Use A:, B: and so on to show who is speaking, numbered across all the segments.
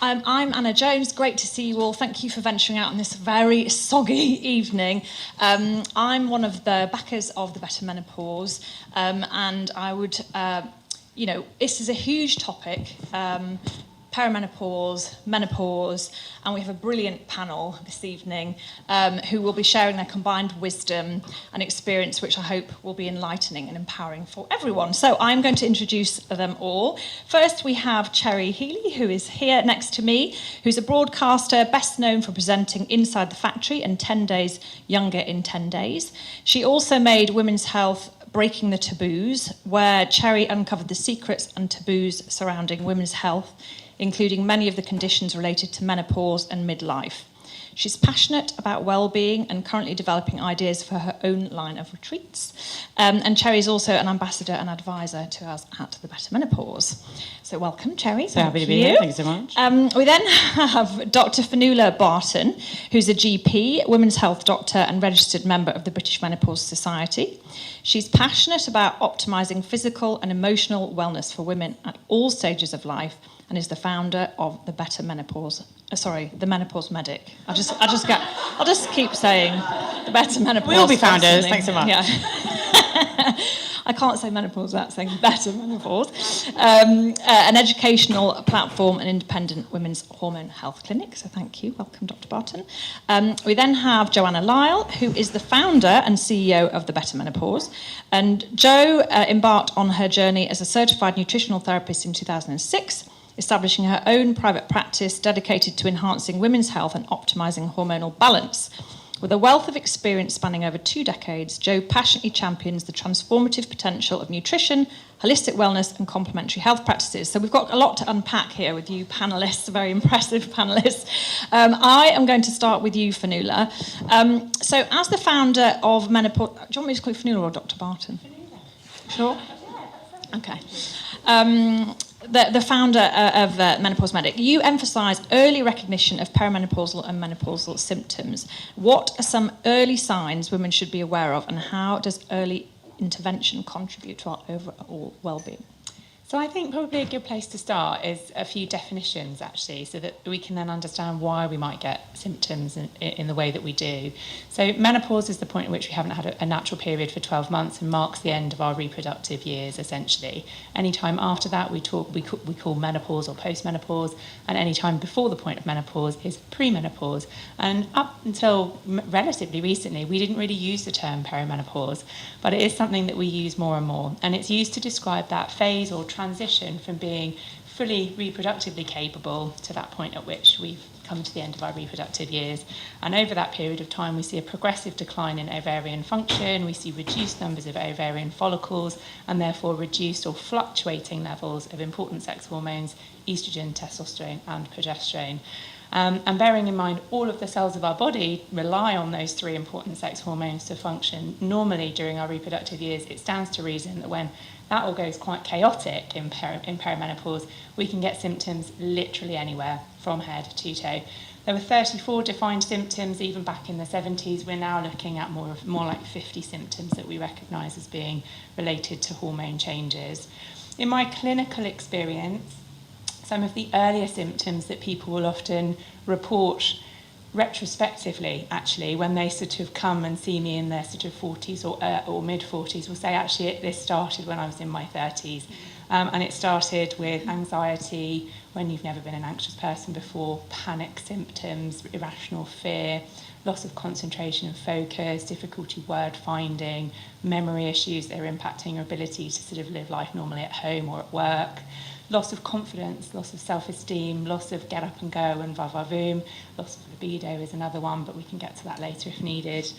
A: I'm Anna Jones. Great to see you all. Thank you for venturing out on this very soggy evening. I'm one of the backers of the Better Menopause, and I would, this is a huge topic. Perimenopause, menopause, and we have a brilliant panel this evening who will be sharing their combined wisdom and experience, which I hope will be enlightening and empowering for everyone. So I'm going to introduce them all. First, we have Cherry Healy, who is here next to me, who's a broadcaster best known for presenting Inside the Factory and 10 Days Younger in 10 Days. She also made Women's Health Breaking the Taboos, where Cherry uncovered the secrets and taboos surrounding women's health, including many of the conditions related to menopause and midlife. She's passionate about well-being and currently developing ideas for her own line of retreats. And Cherry is also an ambassador and advisor to us at the Better Menopause. So welcome, Cherry.
B: So happy to be here. Thank you so much.
A: We then have Dr. Fionnuala Barton, who's a GP, women's health doctor and registered member of the British Menopause Society. She's passionate about optimising physical and emotional wellness for women at all stages of life, and is the founder of the Better Menopause. The Menopause Medic. I'll just keep saying the Better Menopause.
B: We'll be founders. Thanks so much.
A: Yeah. I can't say menopause without saying Better Menopause. An educational platform and independent women's hormone health clinic. So thank you. Welcome, Dr. Barton. We then have Joanna Lyall, who is the founder and CEO of the Better Menopause. And Jo embarked on her journey as a certified nutritional therapist in 2006, establishing her own private practice dedicated to enhancing women's health and optimising hormonal balance. With a wealth of experience spanning over 2 decades, Jo passionately champions the transformative potential of nutrition, holistic wellness and complementary health practices. So we've got a lot to unpack here with you panellists, very impressive panellists. I am going to start with you, Fionnuala. So as the founder of Menopause... Do you want me to call you Fionnuala or Dr. Barton? Fionnuala. Sure? Okay. The founder of Menopause Medic, you emphasise early recognition of perimenopausal and menopausal symptoms. What are some early signs women should be aware of, and how does early intervention contribute to our overall well-being?
B: So I think probably a good place to start is a few definitions, actually, so that we can then understand why we might get symptoms in the way that we do. So menopause is the point at which we haven't had a natural period for 12 months and marks the end of our reproductive years, essentially. Any time after that, we call menopause or postmenopause, and any time before the point of menopause is premenopause. And up until relatively recently, we didn't really use the term perimenopause, but it is something that we use more and more. And it's used to describe that phase or transition from being fully reproductively capable to that point at which we've come to the end of our reproductive years. And over that period of time, we see a progressive decline in ovarian function, we see reduced numbers of ovarian follicles, and therefore reduced or fluctuating levels of important sex hormones, estrogen, testosterone, and progesterone. And bearing in mind all of the cells of our body rely on those 3 important sex hormones to function normally during our reproductive years, it stands to reason that when that all goes quite chaotic in perimenopause, we can get symptoms literally anywhere from head to toe. There were 34 defined symptoms even back in the 70s. We're now looking at more like 50 symptoms that we recognise as being related to hormone changes. In my clinical experience, some of the earlier symptoms that people will often report retrospectively, actually, when they sort of come and see me in their sort of 40s or mid-40s, will say, actually, this started when I was in my 30s. And it started with anxiety, when you've never been an anxious person before, panic symptoms, irrational fear, loss of concentration and focus, difficulty word finding, memory issues that are impacting your ability to sort of live life normally at home or at work, loss of confidence, loss of self-esteem, loss of get up and go and va-va-voom, loss of libido is another one, but we can get to that later if needed.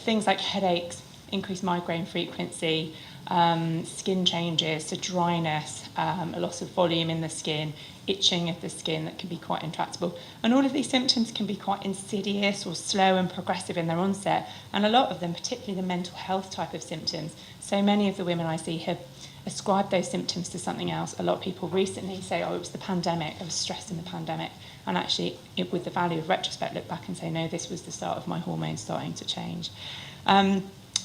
B: Things like headaches, increased migraine frequency, skin changes, so dryness, a loss of volume in the skin, itching of the skin that can be quite intractable. And all of these symptoms can be quite insidious or slow and progressive in their onset, and a lot of them, particularly the mental health type of symptoms. So many of the women I see have ascribed those symptoms to something else. A lot of people recently say, oh, it was the pandemic, I was stressed in the pandemic. And actually, with the value of retrospect, look back and say, no, this was the start of my hormones starting to change.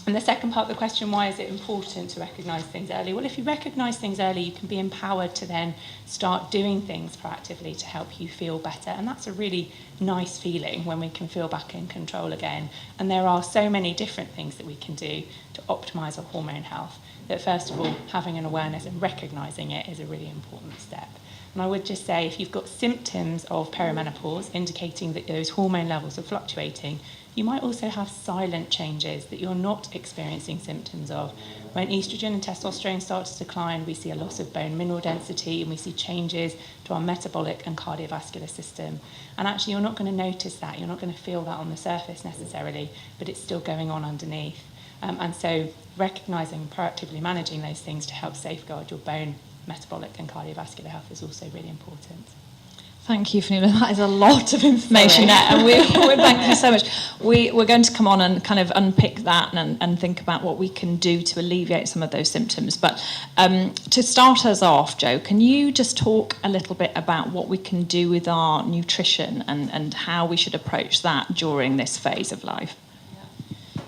B: And the second part of the question, why is it important to recognise things early? Well, if you recognise things early, you can be empowered to then start doing things proactively to help you feel better. And that's a really nice feeling when we can feel back in control again. And there are so many different things that we can do to optimise our hormone health that, first of all, having an awareness and recognising it is a really important step. And I would just say, if you've got symptoms of perimenopause indicating that those hormone levels are fluctuating, you might also have silent changes that you're not experiencing symptoms of. When estrogen and testosterone start to decline, we see a loss of bone mineral density, and we see changes to our metabolic and cardiovascular system. And actually, you're not going to notice that. You're not going to feel that on the surface necessarily, but it's still going on underneath. And so recognising and proactively managing those things to help safeguard your bone, metabolic and cardiovascular health is also really important.
A: Thank you, Fionnuala. That is a lot of information there, and we're thank you so much. We're going to come on and kind of unpick that and think about what we can do to alleviate some of those symptoms. But to start us off, Jo, can you just talk a little bit about what we can do with our nutrition and how we should approach that during this phase of life?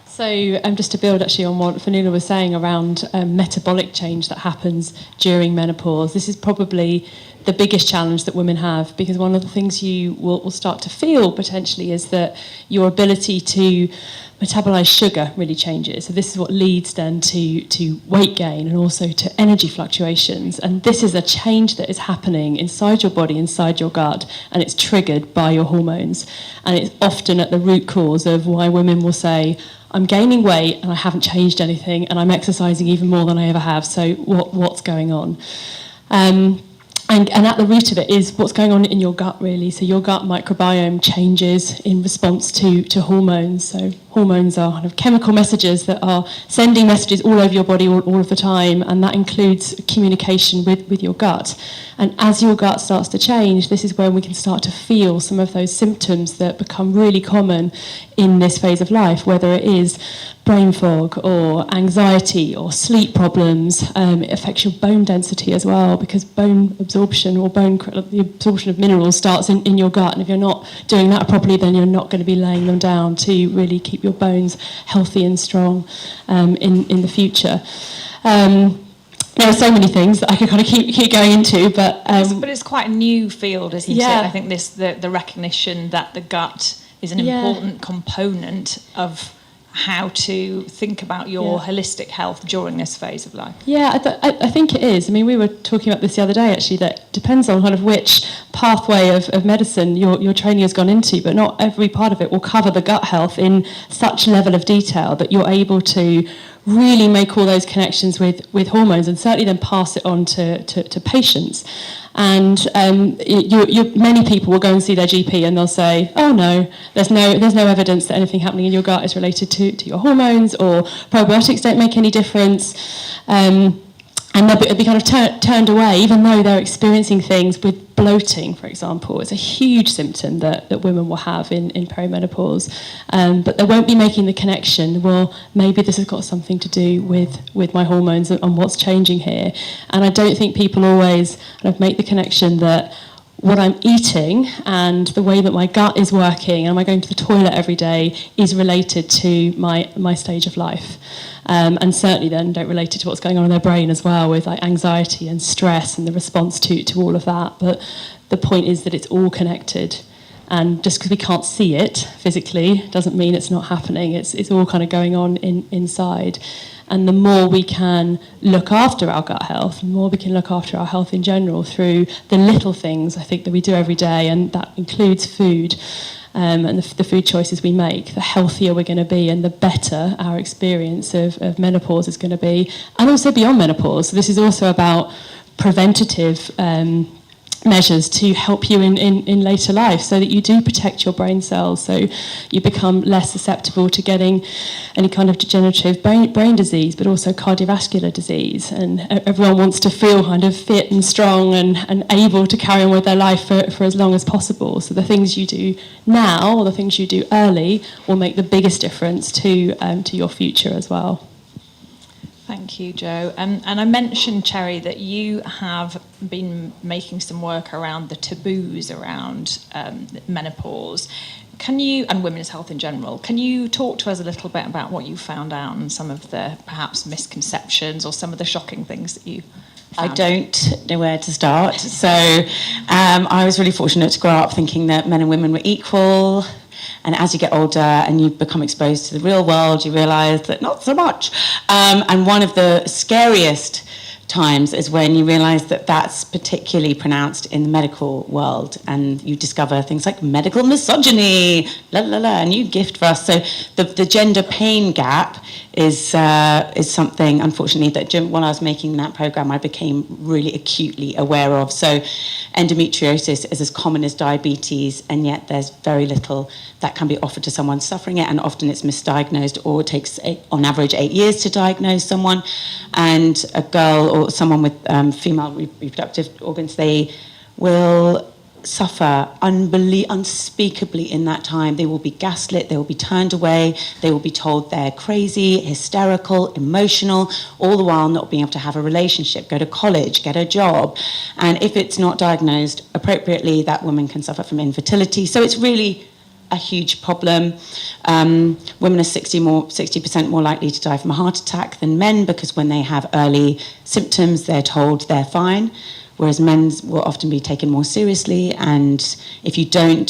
C: So just to build actually on what Fionnuala was saying around metabolic change that happens during menopause, this is probably the biggest challenge that women have, because one of the things you will start to feel potentially is that your ability to metabolize sugar really changes. So this is what leads then to weight gain and also to energy fluctuations. And this is a change that is happening inside your body, inside your gut, and it's triggered by your hormones. And it's often at the root cause of why women will say, I'm gaining weight and I haven't changed anything, and I'm exercising even more than I ever have. So what's going on? And at the root of it is what's going on in your gut, really. So your gut microbiome changes in response to hormones. So hormones are kind of chemical messages that are sending messages all over your body all of the time, and that includes communication with your gut. And as your gut starts to change, this is when we can start to feel some of those symptoms that become really common in this phase of life, whether it is brain fog or anxiety or sleep problems. It affects your bone density as well, because bone absorption or the absorption of minerals starts in your gut, and if you're not doing that properly, then you're not going to be laying them down to really keep your bones healthy and strong in the future. There are so many things that I could kind of keep going into, but
A: it's quite a new field, isn't it?
C: Yeah.
A: I think the recognition that the gut is an important component of how to think about your holistic health during this phase of life.
C: Yeah, I think it is. I mean, we were talking about this the other day, actually, that it depends on kind of which pathway of medicine your training has gone into, but not every part of it will cover the gut health in such level of detail that you're able to really make all those connections with hormones, and certainly then pass it on to patients. And many people will go and see their GP and they'll say, oh no, there's no evidence that anything happening in your gut is related to your hormones, or probiotics don't make any difference. And they'll be kind of turned away, even though they're experiencing things with bloating, for example. It's a huge symptom that women will have in perimenopause. But they won't be making the connection, well, maybe this has got something to do with my hormones and what's changing here. And I don't think people always kind of make the connection that what I'm eating and the way that my gut is working, and am I going to the toilet every day, is related to my stage of life. And certainly then don't relate it to what's going on in their brain as well, with like anxiety and stress and the response to all of that. But the point is that it's all connected. And just because we can't see it physically doesn't mean it's not happening. It's all kind of going on inside. And the more we can look after our gut health, the more we can look after our health in general through the little things, I think, that we do every day, and that includes food. And the food choices we make, the healthier we're going to be, and the better our experience of menopause is going to be, and also beyond menopause. So this is also about preventative measures to help you in later life, so that you do protect your brain cells, so you become less susceptible to getting any kind of degenerative brain disease, but also cardiovascular disease. And everyone wants to feel kind of fit and strong and able to carry on with their life for as long as possible. So the things you do now, or the things you do early, will make the biggest difference to your future as well.
A: Thank you, Jo. And I mentioned, Cherry, that you have been making some work around the taboos around menopause. Can you, and women's health in general, can you talk to us a little bit about what you found out and some of the perhaps misconceptions or some of the shocking things that you found?
D: I don't know where to start. So I was really fortunate to grow up thinking that men and women were equal. And as you get older and you become exposed to the real world, you realise that not so much. And one of the scariest times is when you realise that that's particularly pronounced in the medical world, and you discover things like medical misogyny, a new gift for us. So the gender pain gap is something, unfortunately, that while I was making that programme, I became really acutely aware of. So endometriosis is as common as diabetes, and yet there's very little that can be offered to someone suffering it, and often it's misdiagnosed, or it takes, on average, 8 years to diagnose someone. And a girl or someone with female reproductive organs, they will suffer unspeakably in that time. They will be gaslit, they will be turned away, they will be told they're crazy, hysterical, emotional, all the while not being able to have a relationship, go to college, get a job. And if it's not diagnosed appropriately, that woman can suffer from infertility. So it's really a huge problem. Women are 60% more likely to die from a heart attack than men, because when they have early symptoms, they're told they're fine, whereas men will often be taken more seriously. And if you don't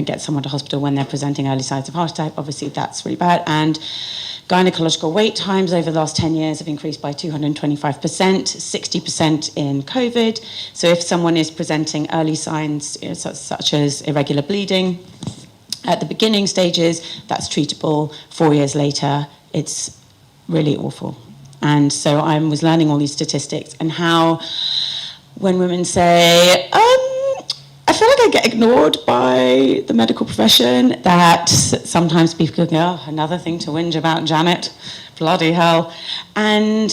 D: get someone to hospital when they're presenting early signs of heart attack, obviously that's really bad. And gynecological wait times over the last 10 years have increased by 225%, 60% in COVID. So if someone is presenting early signs, such as irregular bleeding at the beginning stages, that's treatable. 4 years later, it's really awful. And so I was learning all these statistics, and how when women say, I feel like I get ignored by the medical profession, that sometimes people go, oh, another thing to whinge about, Janet, bloody hell. And,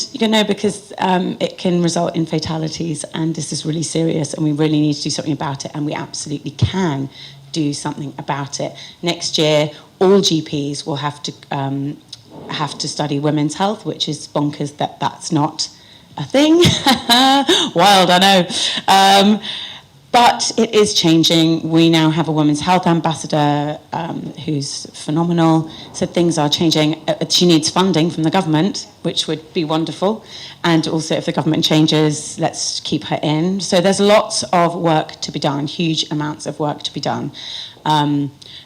D: because it can result in fatalities, and this is really serious, and we really need to do something about it, and we absolutely can do something about it. Next year, all GPs will have to study women's health, which is bonkers that that's not a thing. Wild, I know. But it is changing. We now have a women's health ambassador who's phenomenal. So things are changing. She needs funding from the government, which would be wonderful. And also, if the government changes, let's keep her in. So there's lots of work to be done, huge amounts of work to be done.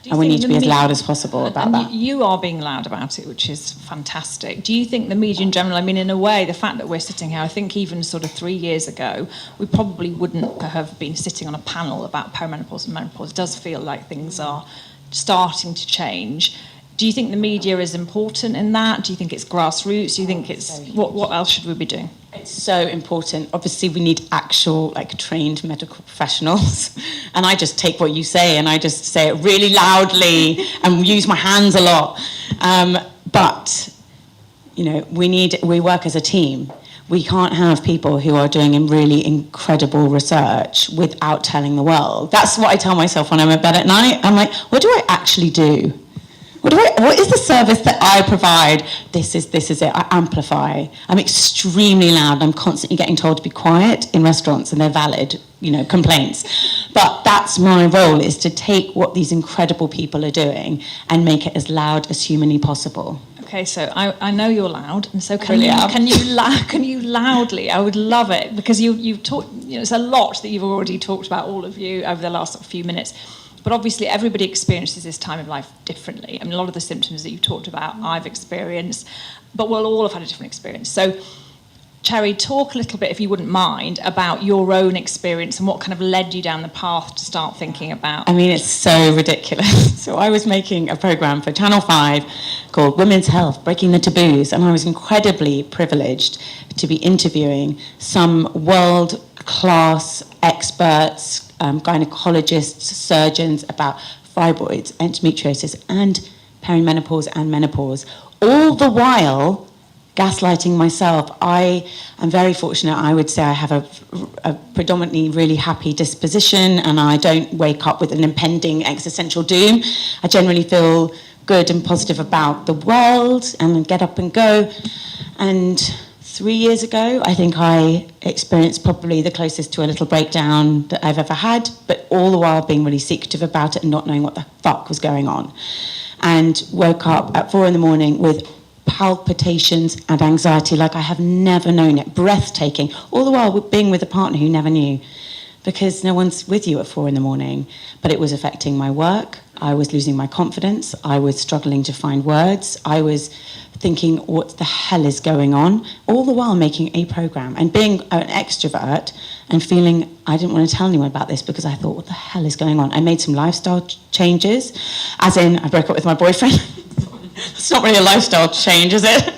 D: And we need to be as loud as possible about that.
A: You are being loud about it, which is fantastic. Do you think the media in general, in a way, the fact that we're sitting here, I think even sort of 3 years ago, we probably wouldn't have been sitting on a panel about perimenopause and menopause. It does feel like things are starting to change. Do you think the media is important in that? Do you think it's grassroots? Do you think it's... What else should we be doing?
D: It's so important. Obviously, we need actual, trained medical professionals. And I just take what you say and I just say it really loudly and use my hands a lot. But, we work as a team. We can't have people who are doing really incredible research without telling the world. That's what I tell myself when I'm in bed at night. I'm like, what do I actually do? What is the service that I provide? This is it. I amplify. I'm extremely loud. I'm constantly getting told to be quiet in restaurants, and they're valid, complaints. But that's my role, is to take what these incredible people are doing and make it as loud as humanly possible.
A: Okay, so I know you're loud, and so can you loudly? I would love it, because you've talked. It's a lot that you've already talked about, all of you, over the last few minutes. But obviously, everybody experiences this time of life differently. A lot of the symptoms that you talked about, I've experienced, but we'll all have had a different experience. So, Cherry, talk a little bit, if you wouldn't mind, about your own experience and what kind of led you down the path to start thinking about.
D: It's so ridiculous. So I was making a programme for Channel 5 called Women's Health, Breaking the Taboos, and I was incredibly privileged to be interviewing some world-class experts, gynecologists, surgeons, about fibroids, endometriosis, and perimenopause and menopause, all the while gaslighting myself. I am very fortunate. I would say I have a predominantly really happy disposition, and I don't wake up with an impending existential doom. I generally feel good and positive about the world and get up and go. And 3 years ago, I think I experienced probably the closest to a little breakdown that I've ever had, but all the while being really secretive about it and not knowing what the fuck was going on. And woke up at 4 a.m. with palpitations and anxiety like I have never known it, breathtaking, all the while being with a partner who never knew, because no one's with you at 4 a.m. But it was affecting my work. I was losing my confidence. I was struggling to find words. I was thinking, what the hell is going on? All the while making a program and being an extrovert and feeling I didn't want to tell anyone about this because I thought, what the hell is going on? I made some lifestyle changes, as in I broke up with my boyfriend. It's not really a lifestyle change, is it?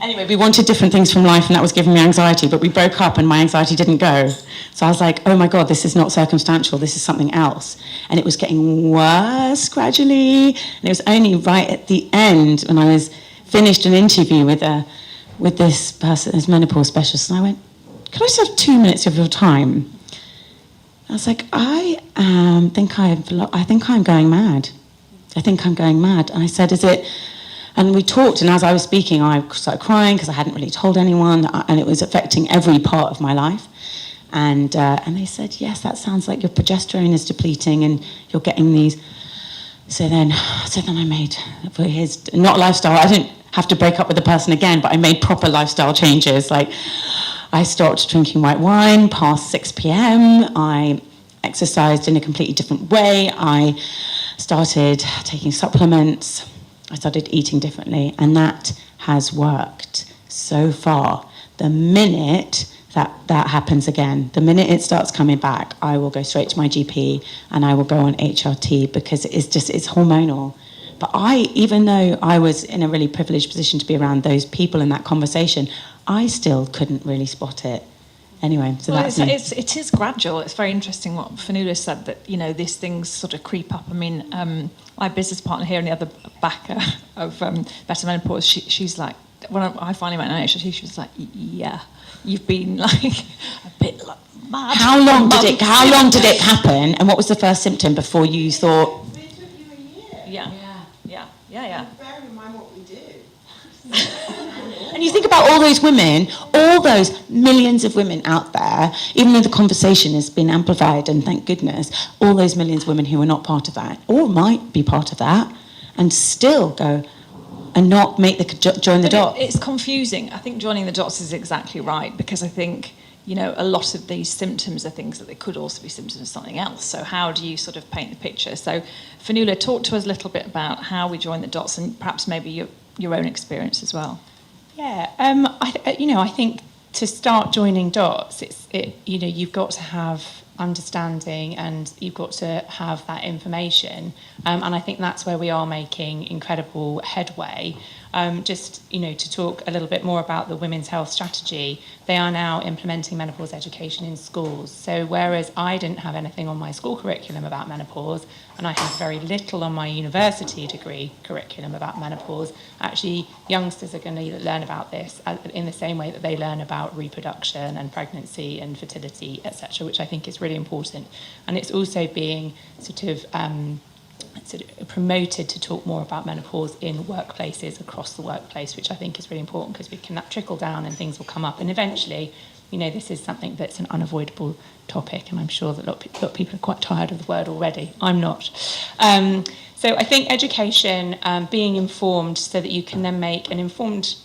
D: Anyway, we wanted different things from life and that was giving me anxiety, but we broke up and my anxiety didn't go. So I was like, oh my God, this is not circumstantial, this is something else. And it was getting worse gradually. And it was only right at the end when I was finished an interview with this person, this menopause specialist, and I went, can I just have 2 minutes of your time? I was like, I think I'm going mad. I think I'm going mad. And I said, is it... And we talked, and as I was speaking, I started crying because I hadn't really told anyone, and it was affecting every part of my life. And they said, yes, that sounds like your progesterone is depleting and you're getting these. So then I made, for his, not lifestyle, I didn't have to break up with the person again, but I made proper lifestyle changes. Like, I stopped drinking white wine past 6 p.m. I exercised in a completely different way. I started taking supplements. I started eating differently, and that has worked so far. The minute that happens again, the minute it starts coming back, I will go straight to my GP and I will go on HRT because it's hormonal. But even though I was in a really privileged position to be around those people in that conversation, I still couldn't really spot it. Anyway, so
A: well,
D: that's
A: it is gradual. It's very interesting what Fionnuala said, that these things sort of creep up. I mean, my business partner here and the other backer of Better Menopause, she's like, when I finally went on HRT, she was like, yeah, you've been like a bit like mad.
D: How long did it happen? And what was the first symptom before you thought?
E: It took you a year.
A: Yeah.
E: Bear in mind what we do.
D: And you think about all those women, all those millions of women out there, even though the conversation has been amplified, and thank goodness, all those millions of women who are not part of that, or might be part of that, and still go and not make join the dots.
A: It's confusing. I think joining the dots is exactly right, because I think, a lot of these symptoms are things that they could also be symptoms of something else. So how do you sort of paint the picture? So Fionnuala, talk to us a little bit about how we join the dots and perhaps maybe your own experience as well.
B: Yeah, I think to start joining dots, you've got to have understanding and you've got to have that information, and I think that's where we are making incredible headway. To talk a little bit more about the Women's Health Strategy, they are now implementing menopause education in schools. So whereas I didn't have anything on my school curriculum about menopause, and I had very little on my university degree curriculum about menopause, actually youngsters are going to learn about this in the same way that they learn about reproduction and pregnancy and fertility, etc., which I think is really important. And it's also being sort of promoted to talk more about menopause in workplaces, across the workplace, which I think is really important, because we can trickle down and things will come up. And eventually, this is something that's an unavoidable topic, and I'm sure that a lot of people are quite tired of the word already. I'm not. So I think education, being informed so that you can then make an informed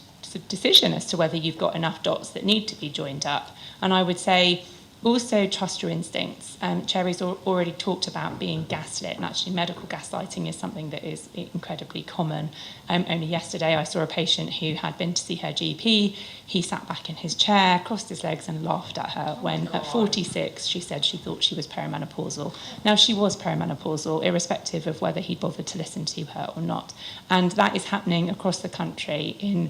B: decision as to whether you've got enough dots that need to be joined up. And I would say, also trust your instincts. Cherry's already talked about being gaslit, and actually medical gaslighting is something that is incredibly common. Only yesterday I saw a patient who had been to see her GP. He sat back in his chair, crossed his legs and laughed at her when at 46 she said she thought she was perimenopausal. Now, she was perimenopausal, irrespective of whether he'd bothered to listen to her or not. And that is happening across the country in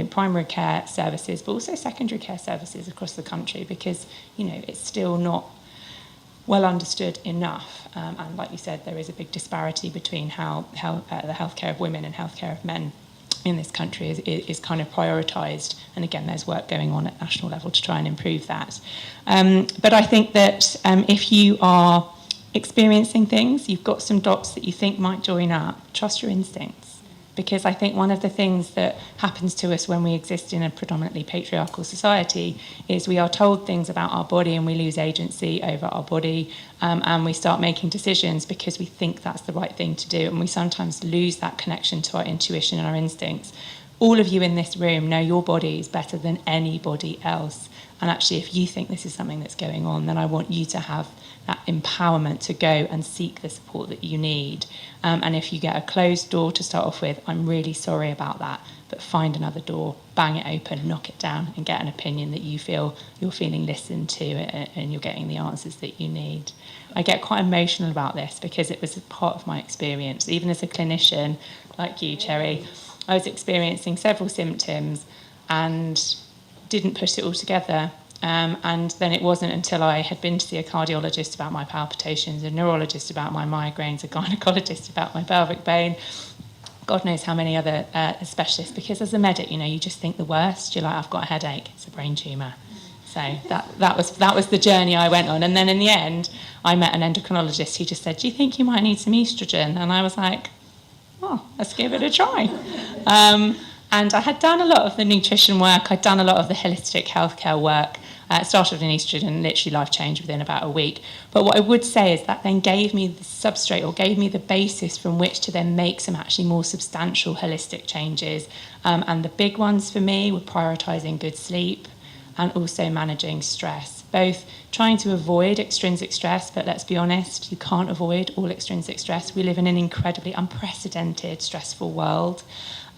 B: primary care services, but also secondary care services across the country, because, it's still not well understood enough. And like you said, there is a big disparity between how the healthcare of women and healthcare of men in this country is kind of prioritised. And again, there's work going on at national level to try and improve that. But I think that if you are experiencing things, you've got some dots that you think might join up, trust your instincts. Because I think one of the things that happens to us when we exist in a predominantly patriarchal society is we are told things about our body and we lose agency over our body, and we start making decisions because we think that's the right thing to do, and we sometimes lose that connection to our intuition and our instincts. All of you in this room know your bodies better than anybody else. And actually, if you think this is something that's going on, then I want you to have that empowerment to go and seek the support that you need. And if you get a closed door to start off with, I'm really sorry about that. But find another door, bang it open, knock it down, and get an opinion that you feel you're feeling listened to and you're getting the answers that you need. I get quite emotional about this because it was a part of my experience. Even as a clinician, like you, Cherry, I was experiencing several symptoms and didn't put it all together. And then it wasn't until I had been to see a cardiologist about my palpitations, a neurologist about my migraines, a gynecologist about my pelvic pain, God knows how many other specialists, because as a medic, you just think the worst. You're like, I've got a headache, it's a brain tumour. So that was the journey I went on. And then in the end, I met an endocrinologist who just said, do you think you might need some estrogen? And I was like, oh, let's give it a try. And I had done a lot of the nutrition work, I'd done a lot of the holistic healthcare work. Started with an estrogen, literally life changed within about a week. But what I would say is that then gave me the substrate, or gave me the basis from which to then make some actually more substantial holistic changes. And the big ones for me were prioritising good sleep and also managing stress. Both trying to avoid extrinsic stress, but let's be honest, you can't avoid all extrinsic stress. We live in an incredibly unprecedented, stressful world.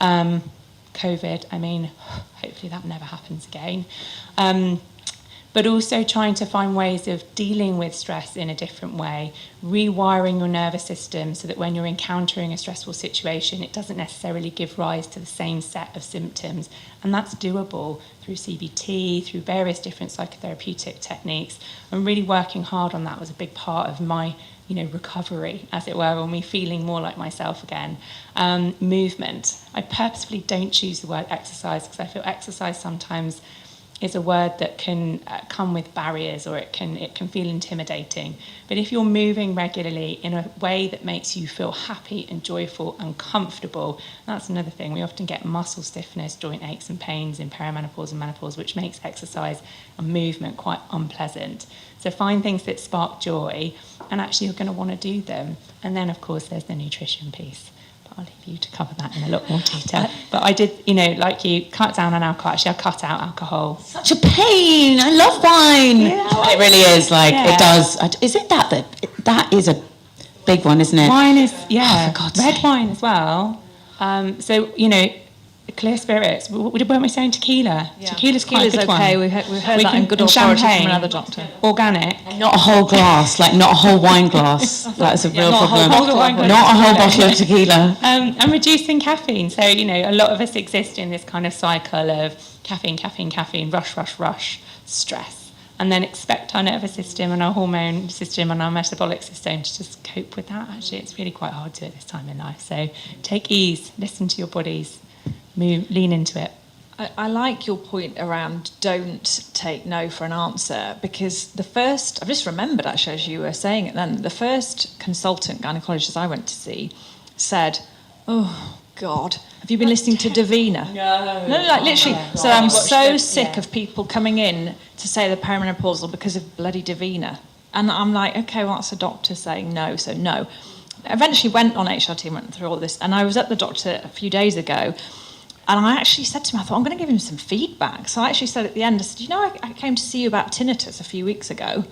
B: COVID, hopefully that never happens again. But also trying to find ways of dealing with stress in a different way, rewiring your nervous system so that when you're encountering a stressful situation, it doesn't necessarily give rise to the same set of symptoms. And that's doable through CBT, through various different psychotherapeutic techniques. And really working hard on that was a big part of my recovery, as it were, or me feeling more like myself again. Movement. I purposefully don't choose the word exercise because I feel exercise sometimes is a word that can come with barriers, or it can feel intimidating. But if you're moving regularly in a way that makes you feel happy and joyful and comfortable, that's another thing. We often get muscle stiffness, joint aches and pains in perimenopause and menopause, which makes exercise and movement quite unpleasant. So find things that spark joy, and actually you're going to want to do them. And then, of course, there's the nutrition piece. I'll leave you to cover that in a lot more detail. But I did, like you, cut down on alcohol. Actually, I cut out alcohol.
D: Such a pain. I love wine. Yeah. It really is. It does. Is it that is a big one, isn't it?
B: Wine is,
D: for God's
B: red
D: sake.
B: wine as well. So, clear spirits. Weren't we saying tequila?
A: Yeah.
B: Tequila's quite a good
A: okay.
B: one.
A: We've heard that in good authority from another doctor.
B: Organic.
D: Not a whole glass, not a whole wine glass. That's a real problem. Not a whole bottle of tequila.
B: And reducing caffeine. So, a lot of us exist in this kind of cycle of caffeine, rush, stress. And then expect our nervous system and our hormone system and our metabolic system to just cope with that. Actually, it's really quite hard to at this time in life. So take ease, listen to your bodies, move, lean into it.
A: I like your point around don't take no for an answer, because I've just remembered actually as you were saying it then, the first consultant gynecologist I went to see said, oh God, have you been listening to Davina? No, literally. So I'm so sick of people coming in to say they're perimenopausal because of bloody Davina. And I'm like, okay, well that's a doctor saying no, so no. I eventually went on HRT and went through all this, and I was at the doctor a few days ago, and I actually said to him, I thought, I'm going to give him some feedback. So I actually said at the end, I said, I came to see you about tinnitus a few weeks ago,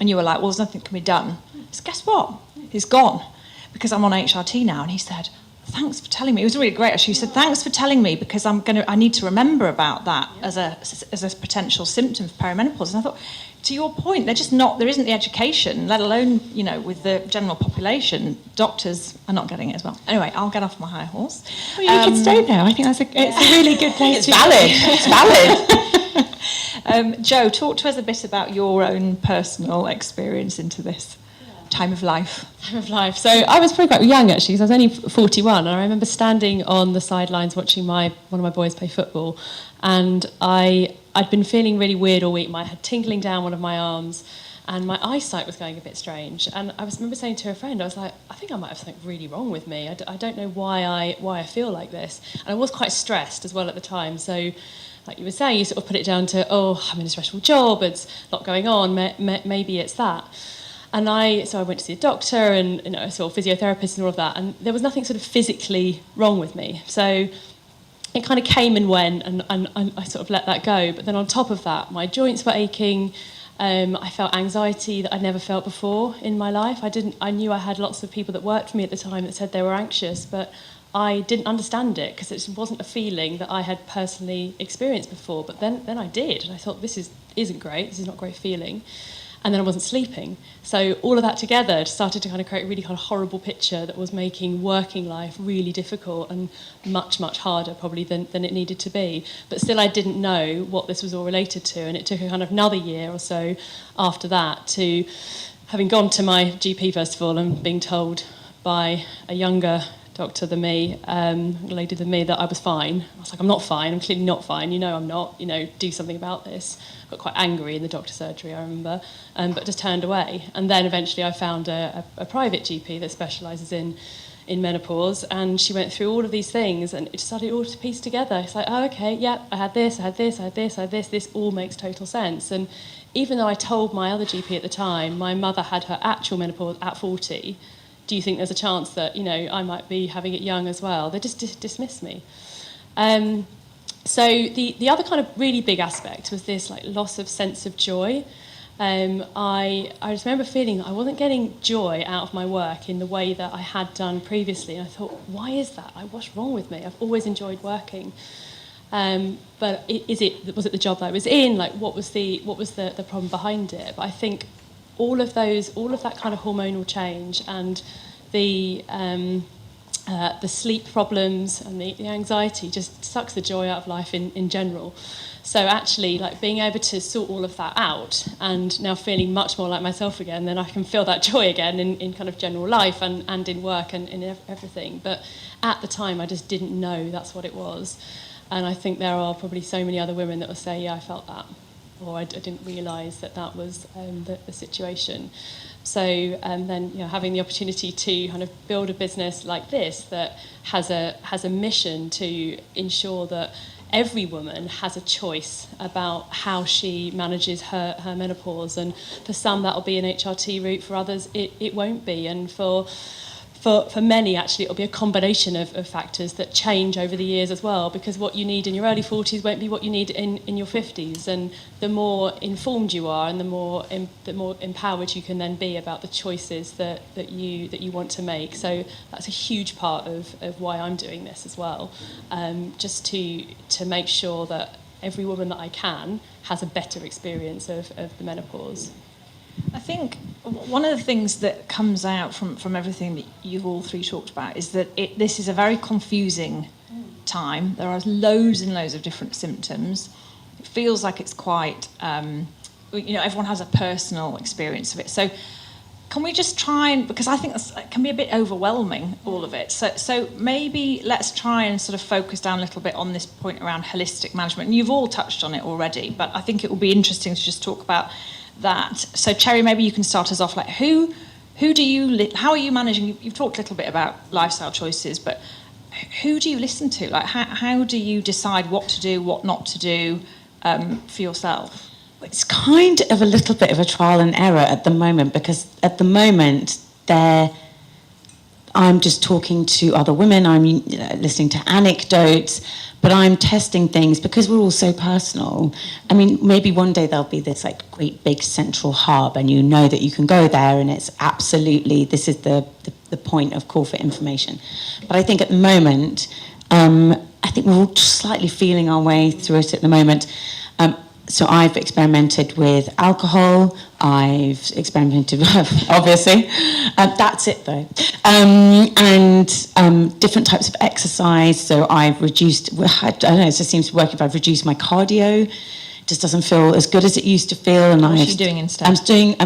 A: and you were like, well, there's nothing can be done. I said, guess what? He's gone, because I'm on HRT now. And he said, thanks for telling me. It was really great, actually. He said, thanks for telling me, because I need to remember about that as a potential symptom of perimenopause. And I thought, to your point, there isn't the education, let alone, with the general population, doctors are not getting it as well. Anyway, I'll get off my high horse.
B: Well, you can stay there. I think it's a really good place
D: It's valid. It's valid.
A: Jo, talk to us a bit about your own personal experience into this time of life.
C: So I was probably quite young actually, because I was only 41, and I remember standing on the sidelines watching one of my boys play football, and I'd been feeling really weird all week. I had tingling down one of my arms, and my eyesight was going a bit strange. And I remember saying to a friend, I was like, I think I might have something really wrong with me. I don't know why I feel like this. And I was quite stressed as well at the time. So, like you were saying, you sort of put it down to, I'm in a stressful job, it's a lot going on, maybe it's that. And so I went to see a doctor and I saw a physiotherapist and all of that, and there was nothing sort of physically wrong with me. So it kind of came and went, and I sort of let that go. But then on top of that, my joints were aching. I felt anxiety that I'd never felt before in my life. I knew I had lots of people that worked for me at the time that said they were anxious, but I didn't understand it because it wasn't a feeling that I had personally experienced before. But then I did, and I thought, this isn't great. This is not a great feeling. And then I wasn't sleeping. So all of that together started to kind of create a really kind of horrible picture that was making working life really difficult and much, much harder probably than it needed to be. But still I didn't know what this was all related to, and it took a kind of another year or so after that to having gone to my GP first of all and being told by a younger doctor than me, a lady than me, that I was fine. I was like, I'm not fine, I'm clearly not fine, I'm not, do something about this. Got quite angry in the doctor's surgery, I remember, but just turned away. And then eventually I found a private GP that specialises in menopause, and she went through all of these things and it started all to piece together. It's like, oh, okay, yeah, I had this, this all makes total sense. And even though I told my other GP at the time, my mother had her actual menopause at 40, do you think there's a chance that, I might be having it young as well? They just dismissed me. So the other kind of really big aspect was this like loss of sense of joy. I just remember feeling that I wasn't getting joy out of my work in the way that I had done previously. And I thought, why is that? What's wrong with me? I've always enjoyed working. But was it the job that I was in? Like, what was the problem behind it? But I think all of that kind of hormonal change and the sleep problems and the anxiety just sucks the joy out of life in general. So actually, like being able to sort all of that out and now feeling much more like myself again, then I can feel that joy again in kind of general life and in work and in everything. But at the time, I just didn't know that's what it was. And I think there are probably so many other women that will say, yeah, I felt that. Or I didn't realise that was the situation. So then, having the opportunity to kind of build a business like this that has a mission to ensure that every woman has a choice about how she manages her menopause, and for some that'll be an HRT route, for others it won't be, and for many, actually, it'll be a combination of factors that change over the years as well, because what you need in your early 40s won't be what you need in your 50s. And the more informed you are and the more empowered you can then be about the choices that you want to make. So that's a huge part of why I'm doing this as well, just to make sure that every woman that I can has a better experience of the menopause.
A: I think one of the things that comes out from everything that you've all three talked about is that this is a very confusing time. There are loads and loads of different symptoms. It feels like it's quite, everyone has a personal experience of it. So can we just try because I think it can be a bit overwhelming, all of it. So maybe let's try and sort of focus down a little bit on this point around holistic management. And you've all touched on it already, but I think it will be interesting to just talk about that. So Cherry, maybe you can start us off. Like, how are you managing? You've talked a little bit about lifestyle choices, but who do you listen to? Like, how do you decide what to do, what not to do for yourself?
D: It's kind of a little bit of a trial and error at the moment, because at the moment I'm just talking to other women, I'm listening to anecdotes, but I'm testing things because we're all so personal. I mean, maybe one day there'll be this like great big central hub and you know that you can go there and it's absolutely, this is the point of call for information. But I think at the moment, I think we're all slightly feeling our way through it at the moment. So I've experimented with alcohol, I've experimented with, obviously, that's it though. And different types of exercise, so I've reduced, I don't know, it just seems to work if I've reduced my cardio. It just doesn't feel as good as it used to feel. And
A: what are you doing instead?
D: I'm doing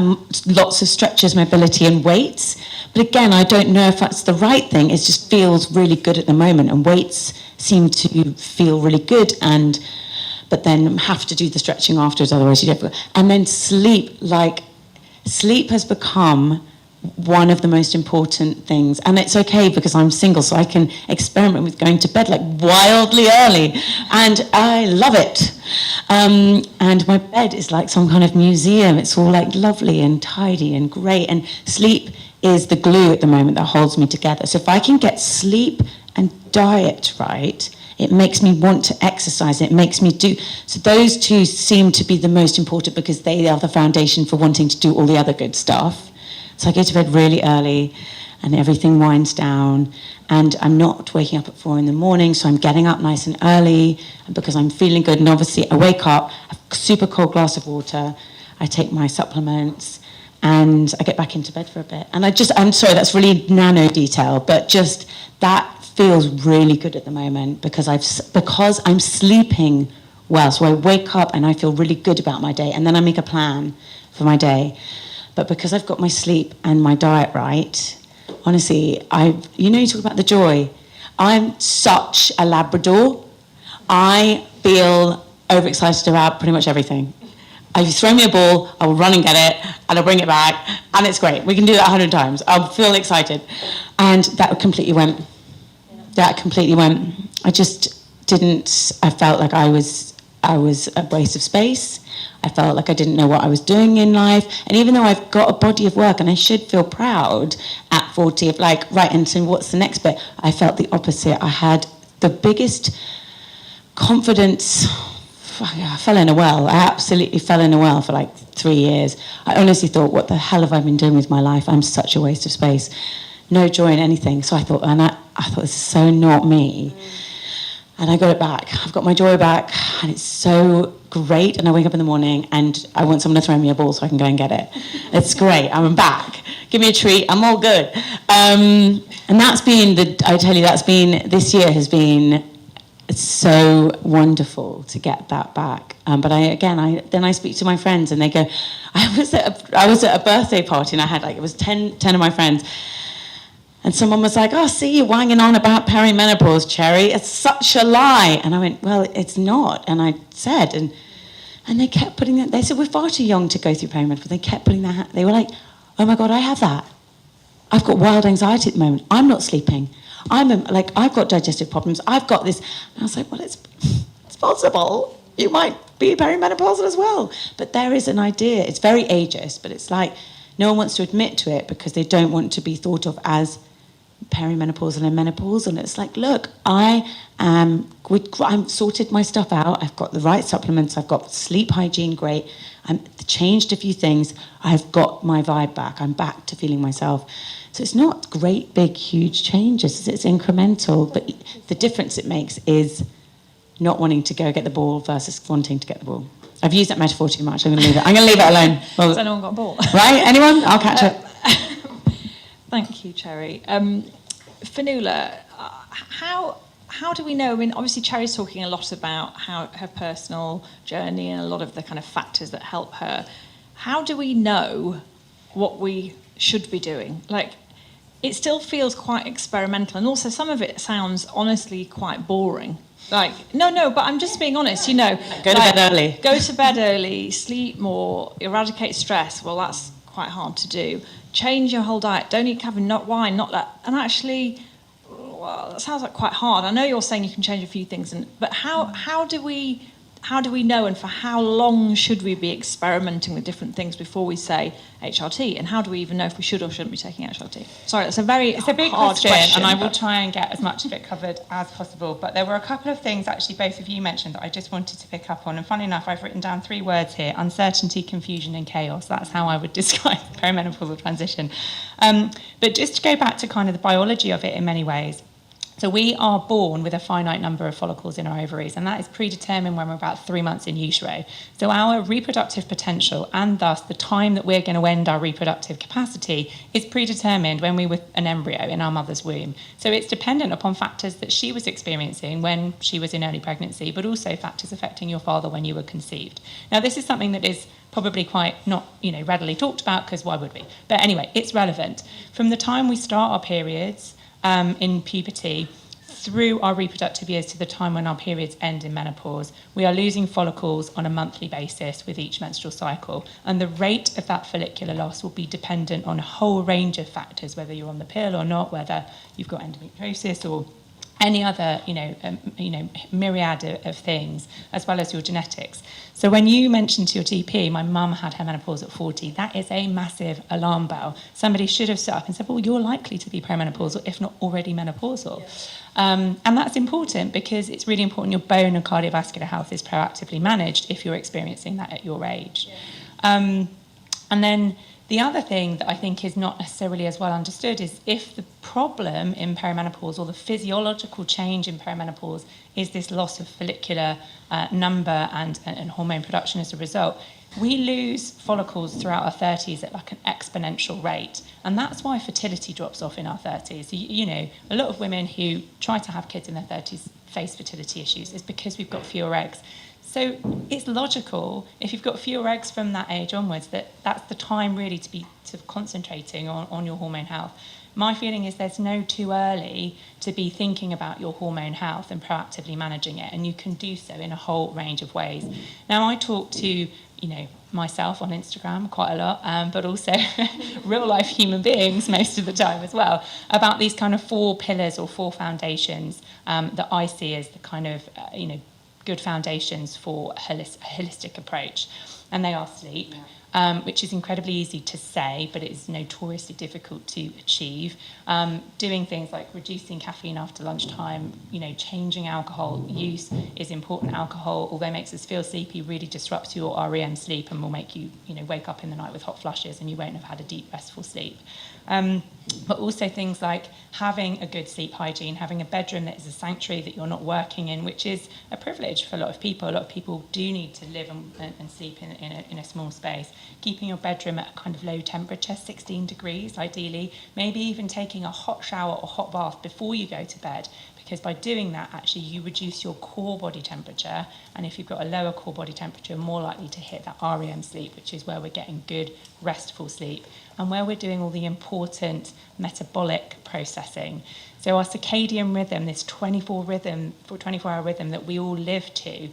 D: lots of stretches, mobility and weights. But again, I don't know if that's the right thing, it just feels really good at the moment, and weights seem to feel really good, but then have to do the stretching afterwards, otherwise you don't. And then sleep, like, sleep has become one of the most important things, and it's okay because I'm single, so I can experiment with going to bed like wildly early, and I love it. And my bed is like some kind of museum. It's all like lovely and tidy and great, and sleep is the glue at the moment that holds me together. So if I can get sleep and diet right, it makes me want to exercise. It makes me do. So those two seem to be the most important because they are the foundation for wanting to do all the other good stuff. So I go to bed really early and everything winds down, and I'm not waking up at 4 a.m, so I'm getting up nice and early because I'm feeling good. And obviously I wake up, have a super cold glass of water, I take my supplements, and I get back into bed for a bit. And I'm sorry, that's really nano detail, but just that feels really good at the moment because I'm sleeping well. So I wake up and I feel really good about my day, and then I make a plan for my day. But because I've got my sleep and my diet right, honestly, you talk about the joy. I'm such a Labrador. I feel overexcited about pretty much everything. If you throw me a ball, I will run and get it, and I'll bring it back, and it's great. We can do that 100 times. I'll feel excited. And that completely went. I just didn't, I felt like I was a waste of space. I felt like I didn't know what I was doing in life. And even though I've got a body of work and I should feel proud at 40 of like, right, and so what's the next bit? I felt the opposite. I had the biggest confidence. I fell in a well. I absolutely fell in a well for like 3 years. I honestly thought, what the hell have I been doing with my life? I'm such a waste of space. No joy in anything. So I thought, this is so not me. And I got it back. I've got my joy back, and it's so great. And I wake up in the morning and I want someone to throw me a ball so I can go and get it. It's great. I'm back. Give me a treat. I'm all good. And that's been this year has been so wonderful to get that back. But I speak to my friends and they go, I was at a birthday party and I had it was 10 of my friends. And someone was like, oh, see you wanging on about perimenopause, Cherry. It's such a lie. And I went, well, it's not. And I said, and they kept putting that, they said, we're far too young to go through perimenopause. They kept putting that, they were like, oh my God, I have that. I've got wild anxiety at the moment. I'm not sleeping. I've got digestive problems. I've got this. And I was like, well, it's possible. You might be perimenopausal as well. But there is an idea. It's very ageist, but it's like no one wants to admit to it because they don't want to be thought of as perimenopausal and menopausal. And it's like, look, I've sorted my stuff out. I've got the right supplements. I've got sleep hygiene, great. I've changed a few things. I've got my vibe back. I'm back to feeling myself. So it's not great, big, huge changes. It's incremental. But the difference it makes is not wanting to go get the ball versus wanting to get the ball. I've used that metaphor too much. I'm going to leave it alone. Well,
A: has anyone got a ball?
D: Right? Anyone? I'll catch it.
A: Thank you, Cherry. Fionnuala, how do we know? I mean, obviously, Cherry's talking a lot about her personal journey and a lot of the kind of factors that help her. How do we know what we should be doing? Like, it still feels quite experimental, and also some of it sounds honestly quite boring. Like, no, but I'm just being honest, Go
D: to bed early.
A: Go to bed early, sleep more, eradicate stress. Well, that's quite hard to do. Change your whole diet. Don't eat caffeine, not wine, not that. And actually, well, that sounds like quite hard. I know you're saying you can change a few things, but how do we know, and for how long should we be experimenting with different things before we say HRT? And how do we even know if we should or shouldn't be taking HRT? Sorry, it's a big hard question,
B: and I will try and get as much of it covered as possible. But there were a couple of things, actually, both of you mentioned that I just wanted to pick up on. And funny enough, I've written down 3 words here: uncertainty, confusion, and chaos. That's how I would describe the perimenopausal transition. But just to go back to kind of the biology of it in many ways. So we are born with a finite number of follicles in our ovaries, and that is predetermined when we're about 3 months in utero. So our reproductive potential, and thus the time that we're going to end our reproductive capacity, is predetermined when we were an embryo in our mother's womb. So it's dependent upon factors that she was experiencing when she was in early pregnancy, but also factors affecting your father when you were conceived. Now, this is something that is probably quite not, readily talked about, because why would we? But anyway, it's relevant. From the time we start our periods, in puberty through our reproductive years to the time when our periods end in menopause, we are losing follicles on a monthly basis with each menstrual cycle. And the rate of that follicular loss will be dependent on a whole range of factors, whether you're on the pill or not, whether you've got endometriosis or any other, myriad of things, as well as your genetics. So when you mentioned to your GP, my mum had her menopause at 40, that is a massive alarm bell. Somebody should have stood up and said, well, you're likely to be perimenopausal, if not already menopausal. Yeah. And that's important because it's really important your bone and cardiovascular health is proactively managed if you're experiencing that at your age. Yeah. And then the other thing that I think is not necessarily as well understood is if the problem in perimenopause or the physiological change in perimenopause is this loss of follicular number and hormone production as a result, we lose follicles throughout our 30s at like an exponential rate. And that's why fertility drops off in our 30s. A lot of women who try to have kids in their 30s face fertility issues. It's because we've got fewer eggs. So it's logical, if you've got fewer eggs from that age onwards, that's the time really to be sort of concentrating on your hormone health. My feeling is there's no too early to be thinking about your hormone health and proactively managing it, and you can do so in a whole range of ways. Now, I talk to, myself on Instagram quite a lot, but also real life human beings most of the time as well, about these kind of 4 pillars or 4 foundations that I see as the kind of, good foundations for a holistic approach. And they are sleep, which is incredibly easy to say, but it is notoriously difficult to achieve. Doing things like reducing caffeine after lunchtime, changing alcohol use is important. Alcohol, although it makes us feel sleepy, really disrupts your REM sleep and will make you, wake up in the night with hot flushes and you won't have had a deep, restful sleep. But also things like having a good sleep hygiene, having a bedroom that is a sanctuary that you're not working in, which is a privilege for a lot of people. A lot of people do need to live and sleep in a small space. Keeping your bedroom at a kind of low temperature, 16 degrees ideally, maybe even taking a hot shower or hot bath before you go to bed, because by doing that, actually, you reduce your core body temperature, and if you've got a lower core body temperature, you're more likely to hit that REM sleep, which is where we're getting good, restful sleep, and where we're doing all the important metabolic processing. So our circadian rhythm, this 24-hour rhythm that we all live to,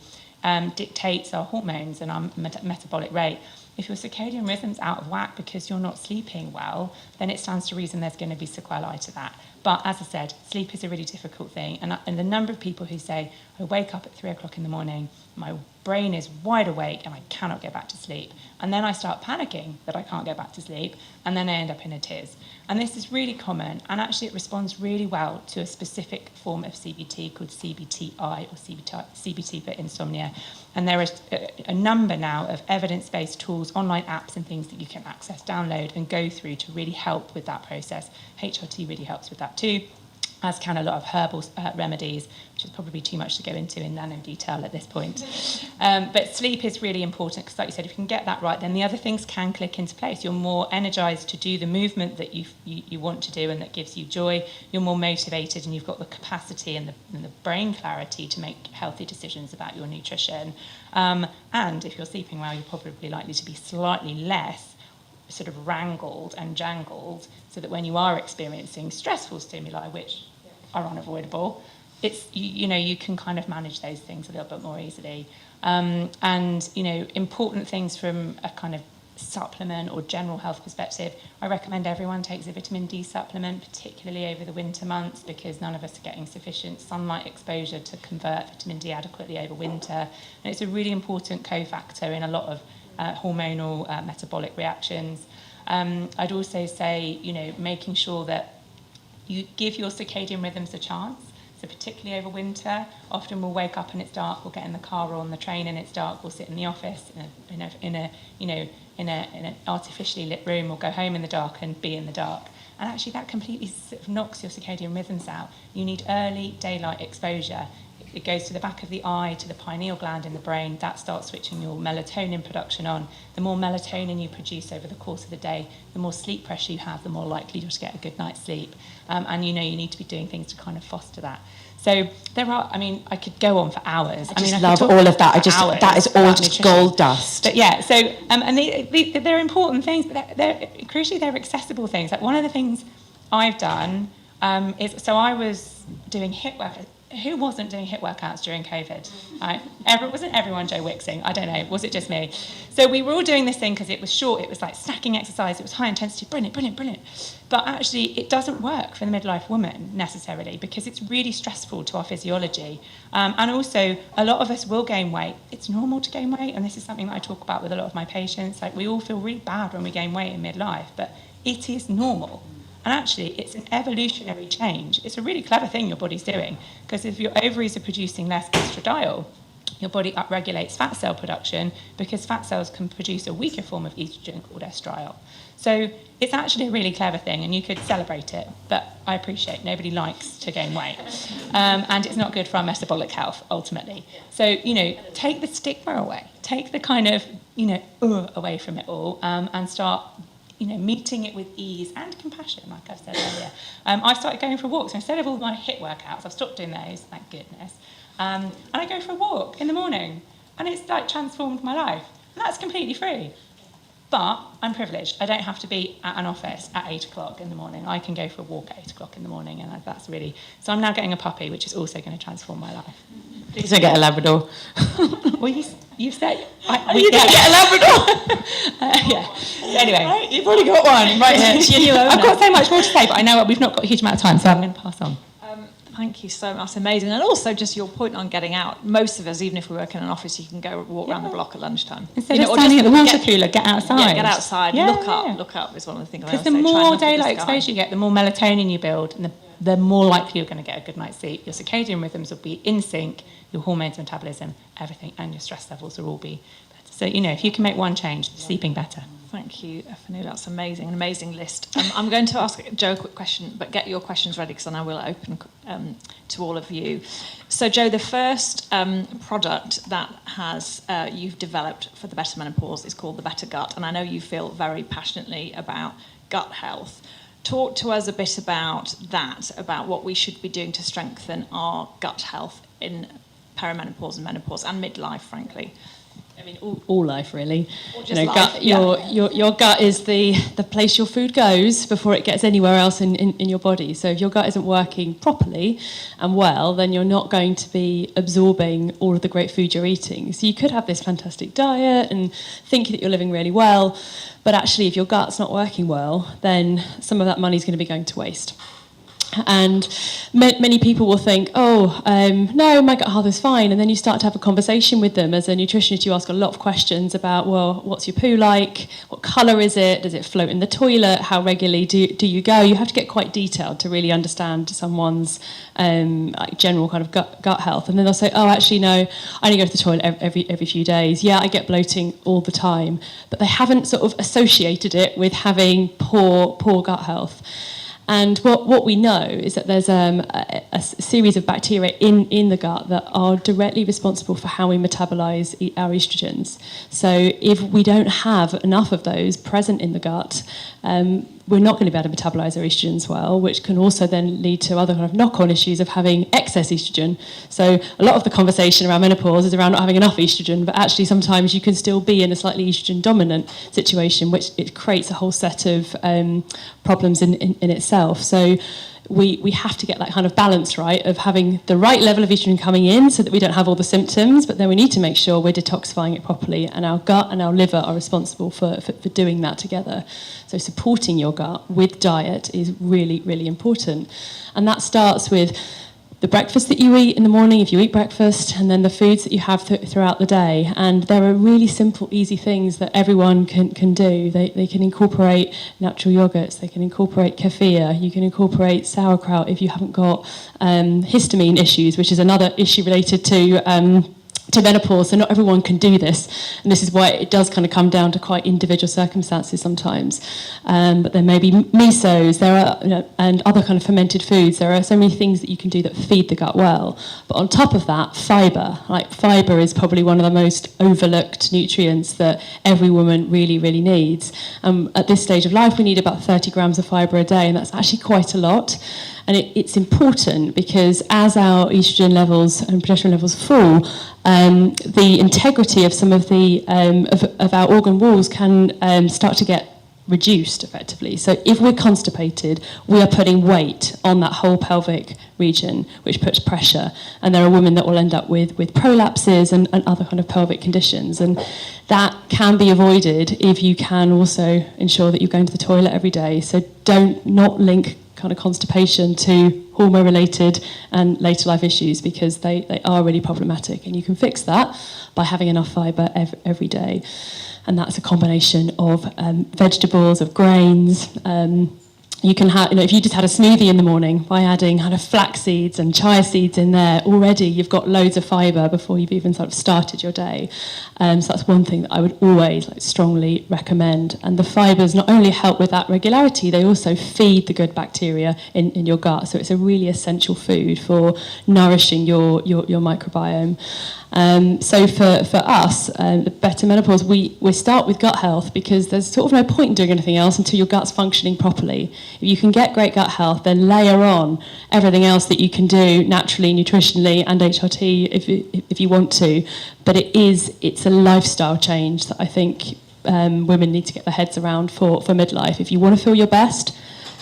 B: dictates our hormones and our metabolic rate. If your circadian rhythm's out of whack because you're not sleeping well, then it stands to reason there's going to be sequelae to that. But as I said, sleep is a really difficult thing. And the number of people who say, I wake up at 3 o'clock in the morning, my brain is wide awake and I cannot get back to sleep. And then I start panicking that I can't get back to sleep, and then I end up in a tiz. And this is really common, and actually it responds really well to a specific form of CBT called CBTI, or CBT for insomnia. And there is a number now of evidence-based tools, online apps and things that you can access, download and go through to really help with that process. HRT really helps with that too, as can a lot of herbal remedies, which is probably too much to go into in nano detail at this point. But sleep is really important because, like you said, if you can get that right, then the other things can click into place. You're more energized to do the movement that you want to do and that gives you joy. You're more motivated and you've got the capacity and the brain clarity to make healthy decisions about your nutrition. And if you're sleeping well, you're probably likely to be slightly less sort of wrangled and jangled, so that when you are experiencing stressful stimuli, which are unavoidable, it's you can kind of manage those things a little bit more easily. And important things from a kind of supplement or general health perspective, I recommend everyone takes a vitamin D supplement, particularly over the winter months, because none of us are getting sufficient sunlight exposure to convert vitamin D adequately over winter. And it's a really important cofactor in a lot of hormonal metabolic reactions. I'd also say, making sure that you give your circadian rhythms a chance. So particularly over winter, often we'll wake up and it's dark, we'll get in the car or on the train and it's dark, we'll sit in the office in an artificially lit room, or go home in the dark and be in the dark. And actually that completely sort of knocks your circadian rhythms out. You need early daylight exposure. It goes to the back of the eye, to the pineal gland in the brain. That starts switching your melatonin production on. The more melatonin you produce over the course of the day, the more sleep pressure you have, the more likely you're to get a good night's sleep. And you need to be doing things to kind of foster that. So there are, I could go on for hours.
D: I love all of that. That is all just gold dust.
B: But yeah, so, and they're important things, but they're crucially, they're accessible things. Like one of the things I've done, So I was doing HIIT workouts. Who wasn't doing HIIT workouts during COVID? Right? Wasn't everyone Joe Wixing? I don't know. Was it just me? So we were all doing this thing because it was short. It was like snacking exercise. It was high intensity. Brilliant, brilliant, brilliant. But actually, it doesn't work for the midlife woman necessarily because it's really stressful to our physiology. And also, a lot of us will gain weight. It's normal to gain weight, and this is something that I talk about with a lot of my patients. Like, we all feel really bad when we gain weight in midlife, but it is normal. And actually, it's an evolutionary change. It's a really clever thing your body's doing, because if your ovaries are producing less estradiol, your body upregulates fat cell production because fat cells can produce a weaker form of estrogen called estriol. So it's actually a really clever thing, and you could celebrate it, but I appreciate nobody likes to gain weight. And it's not good for our metabolic health, ultimately. So, take the stigma away. Take the kind of, away from it all, and start meeting it with ease and compassion, like I've said earlier. I've started going for walks. So instead of all my HIIT workouts, I've stopped doing those, thank goodness. And I go for a walk in the morning, and it's like transformed my life. And that's completely free. But I'm privileged. I don't have to be at an office at 8 o'clock in the morning. I can go for a walk at 8 o'clock in the morning, and that's really... So I'm now getting a puppy, which is also going to transform my life.
D: Please don't get a Labrador.
B: Well, you said...
D: You don't get a Labrador?
B: Yeah. So anyway.
D: Right, you've already got one. Right,
B: I've got so much more to say, but I know we've not got a huge amount of time, so I'm going to pass on.
A: Thank you so much. That's amazing. And also just your point on getting out. Most of us, even if we work in an office, you can go walk around the block at lunchtime.
B: Instead of standing at the water cooler, get outside.
A: Yeah, get outside. Look up is one of the things I always say.
B: Because the more daylight exposure you get, the more melatonin you build, and the more likely you're going to get a good night's sleep. Your circadian rhythms will be in sync, your hormones, metabolism, everything, and your stress levels will all be better. So, if you can make one change, sleeping better.
A: Thank you, Fionnuala. That's amazing, an amazing list. I'm going to ask Joe a quick question, but get your questions ready because then I will open to all of you. So, Joe, the first product that you've developed for the Better Menopause is called the Better Gut, and I know you feel very passionately about gut health. Talk to us a bit about that, about what we should be doing to strengthen our gut health in perimenopause and menopause and midlife, frankly.
C: I mean, all life really.
A: Life,
C: your gut is the place your food goes before it gets anywhere else in your body. So if your gut isn't working properly and well, then you're not going to be absorbing all of the great food you're eating. So you could have this fantastic diet and think that you're living really well, but actually if your gut's not working well, then some of that money's going to be going to waste. And many people will think, no, my gut health is fine. And then you start to have a conversation with them. As a nutritionist, you ask a lot of questions about, well, what's your poo like? What colour is it? Does it float in the toilet? How regularly do you go? You have to get quite detailed to really understand someone's general kind of gut health. And then they'll say, actually, no, I only go to the toilet every few days. Yeah, I get bloating all the time. But they haven't sort of associated it with having poor gut health. And what we know is that there's a series of bacteria in the gut that are directly responsible for how we metabolise our estrogens. So if we don't have enough of those present in the gut, we're not going to be able to metabolize our estrogens well, which can also then lead to other kind of knock-on issues of having excess estrogen. So a lot of the conversation around menopause is around not having enough estrogen, but actually sometimes you can still be in a slightly estrogen-dominant situation, which it creates a whole set of problems in itself. So we have to get that kind of balance right of having the right level of estrogen coming in so that we don't have all the symptoms, but then we need to make sure we're detoxifying it properly, and our gut and our liver are responsible for doing that together. So supporting your gut with diet is really, really important. And that starts with the breakfast that you eat in the morning, if you eat breakfast, and then the foods that you have throughout the day. And there are really simple, easy things that everyone can do. They can incorporate natural yogurts, they can incorporate kefir, you can incorporate sauerkraut if you haven't got histamine issues, which is another issue related to menopause. So not everyone can do this, and this is why it does kind of come down to quite individual circumstances sometimes. But there may be misos, there are and other kind of fermented foods. There are so many things that you can do that feed the gut well. But on top of that, fibre is probably one of the most overlooked nutrients that every woman really, really needs. At this stage of life, we need about 30 grams of fibre a day, and that's actually quite a lot. And it's important because as our estrogen levels and progesterone levels fall, the integrity of some of the of our organ walls can start to get reduced effectively. So if we're constipated, we are putting weight on that whole pelvic region, which puts pressure. And there are women that will end up with prolapses and other kind of pelvic conditions. And that can be avoided if you can also ensure that you're going to the toilet every day. So don't not link kind of constipation to hormone-related and later life issues, because they are really problematic. And you can fix that by having enough fibre every day. And that's a combination of vegetables, of grains. You can have, if you just had a smoothie in the morning, by adding kind of flax seeds and chia seeds in there, already you've got loads of fibre before you've even sort of started your day. So that's one thing that I would always strongly recommend. And the fibres not only help with that regularity, they also feed the good bacteria in your gut. So it's a really essential food for nourishing your microbiome. So for us, the Better Menopause, we start with gut health, because there's sort of no point in doing anything else until your gut's functioning properly. If you can get great gut health, then layer on everything else that you can do naturally, nutritionally, and HRT if you want to. But it's a lifestyle change that I think women need to get their heads around for midlife. If you want to feel your best,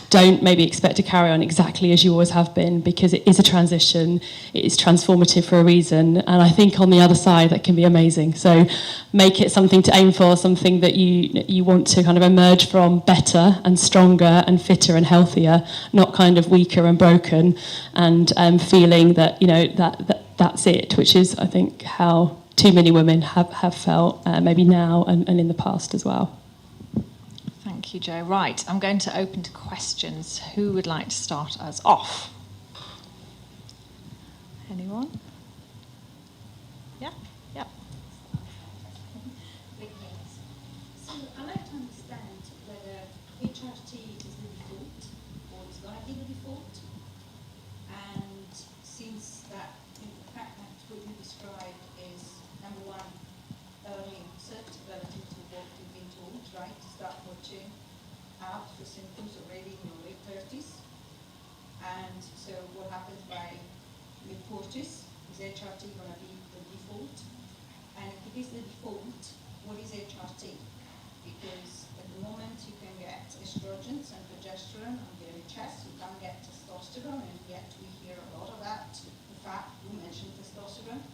C: don't maybe expect to carry on exactly as you always have been, because it is a transition. It is transformative for a reason. And I think on the other side, that can be amazing. So make it something to aim for, something that you want to kind of emerge from better and stronger and fitter and healthier, not kind of weaker and broken and feeling that, that's it, which is, I think, how too many women have felt, maybe now and in the past as well.
A: Thank you, Jo. Right, I'm going to open to questions. Who would like to start us off? Anyone? Yeah? Yeah.
E: So I'd like to understand whether HRT is the default or it's going to be the default. And since that, the fact that what you described is, number one, early onset relative to what you've been told, right, to start watching out for symptoms already in your late 30s. And so what happens by mid-40s? Is HRT going to be the default? And if it is the default, what is HRT? Because at the moment you can get estrogens and progesterone on the NHS, you can't get testosterone, and yet we hear a lot of that. In fact, you mentioned testosterone.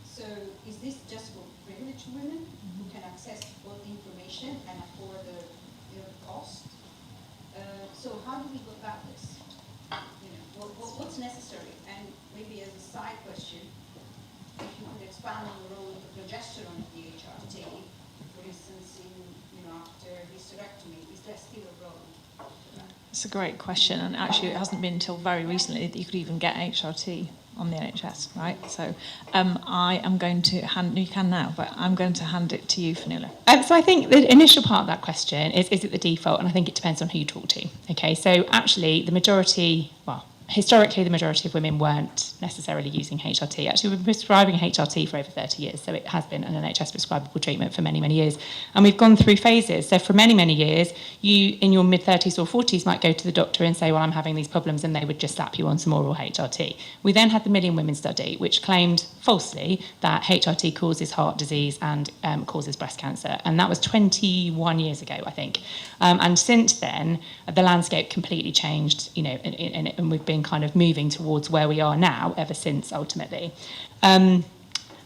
E: So is this just for privileged women who can access all the information and afford the cost? So how do we go about this? What's necessary? And maybe as a side question, if you could expand on the role of the progesterone of the HRT, for instance, after hysterectomy, is there still a role for that?
A: It's a great question, and actually it hasn't been until very recently that you could even get HRT on the NHS, right? So I am going to you can now, but I'm going to hand it to you, Fionnuala.
B: So I think the initial part of that question is it the default? And I think it depends on who you talk to. Okay, so actually historically the majority of women weren't necessarily using HRT. Actually, we've been prescribing HRT for over 30 years, so it has been an NHS prescribable treatment for many, many years. And we've gone through phases. So for many, many years, you in your mid-30s or 40s might go to the doctor and say, well, I'm having these problems, and they would just slap you on some oral HRT. We then had the Million Women study, which claimed falsely that HRT causes heart disease and causes breast cancer. And that was 21 years ago, I think. And since then, the landscape completely changed, and we've been kind of moving towards where we are now ever since, ultimately.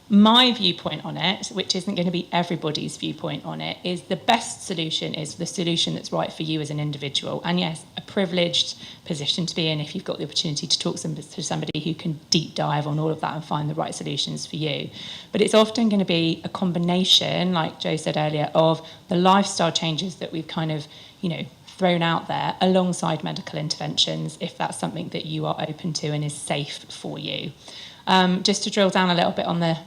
B: My viewpoint on it, which isn't going to be everybody's viewpoint on it, is the best solution is the solution that's right for you as an individual. And yes, a privileged position to be in if you've got the opportunity to talk to somebody who can deep dive on all of that and find the right solutions for you. But it's often going to be a combination, like Jo said earlier, of the lifestyle changes that we've kind of, thrown out there alongside medical interventions, if that's something that you are open to and is safe for you. Just to drill down a little bit on the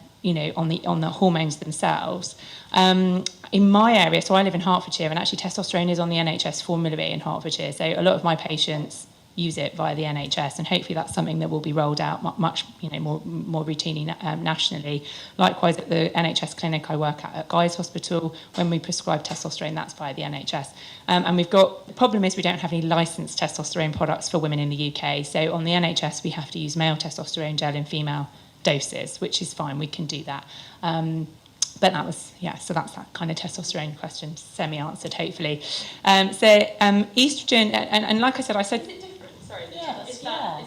B: on the hormones themselves. In my area, so I live in Hertfordshire, and actually testosterone is on the NHS formulary in Hertfordshire. So a lot of my patients use it via the NHS, and hopefully that's something that will be rolled out much more routinely nationally. Likewise, at the NHS clinic I work at Guy's Hospital, when we prescribe testosterone, that's via the NHS. And the problem is we don't have any licensed testosterone products for women in the UK. So on the NHS, we have to use male testosterone gel in female doses, which is fine, we can do that. But that was, so that's that kind of testosterone question semi-answered, hopefully. Estrogen, and like I said,
C: Is it different? Sorry, is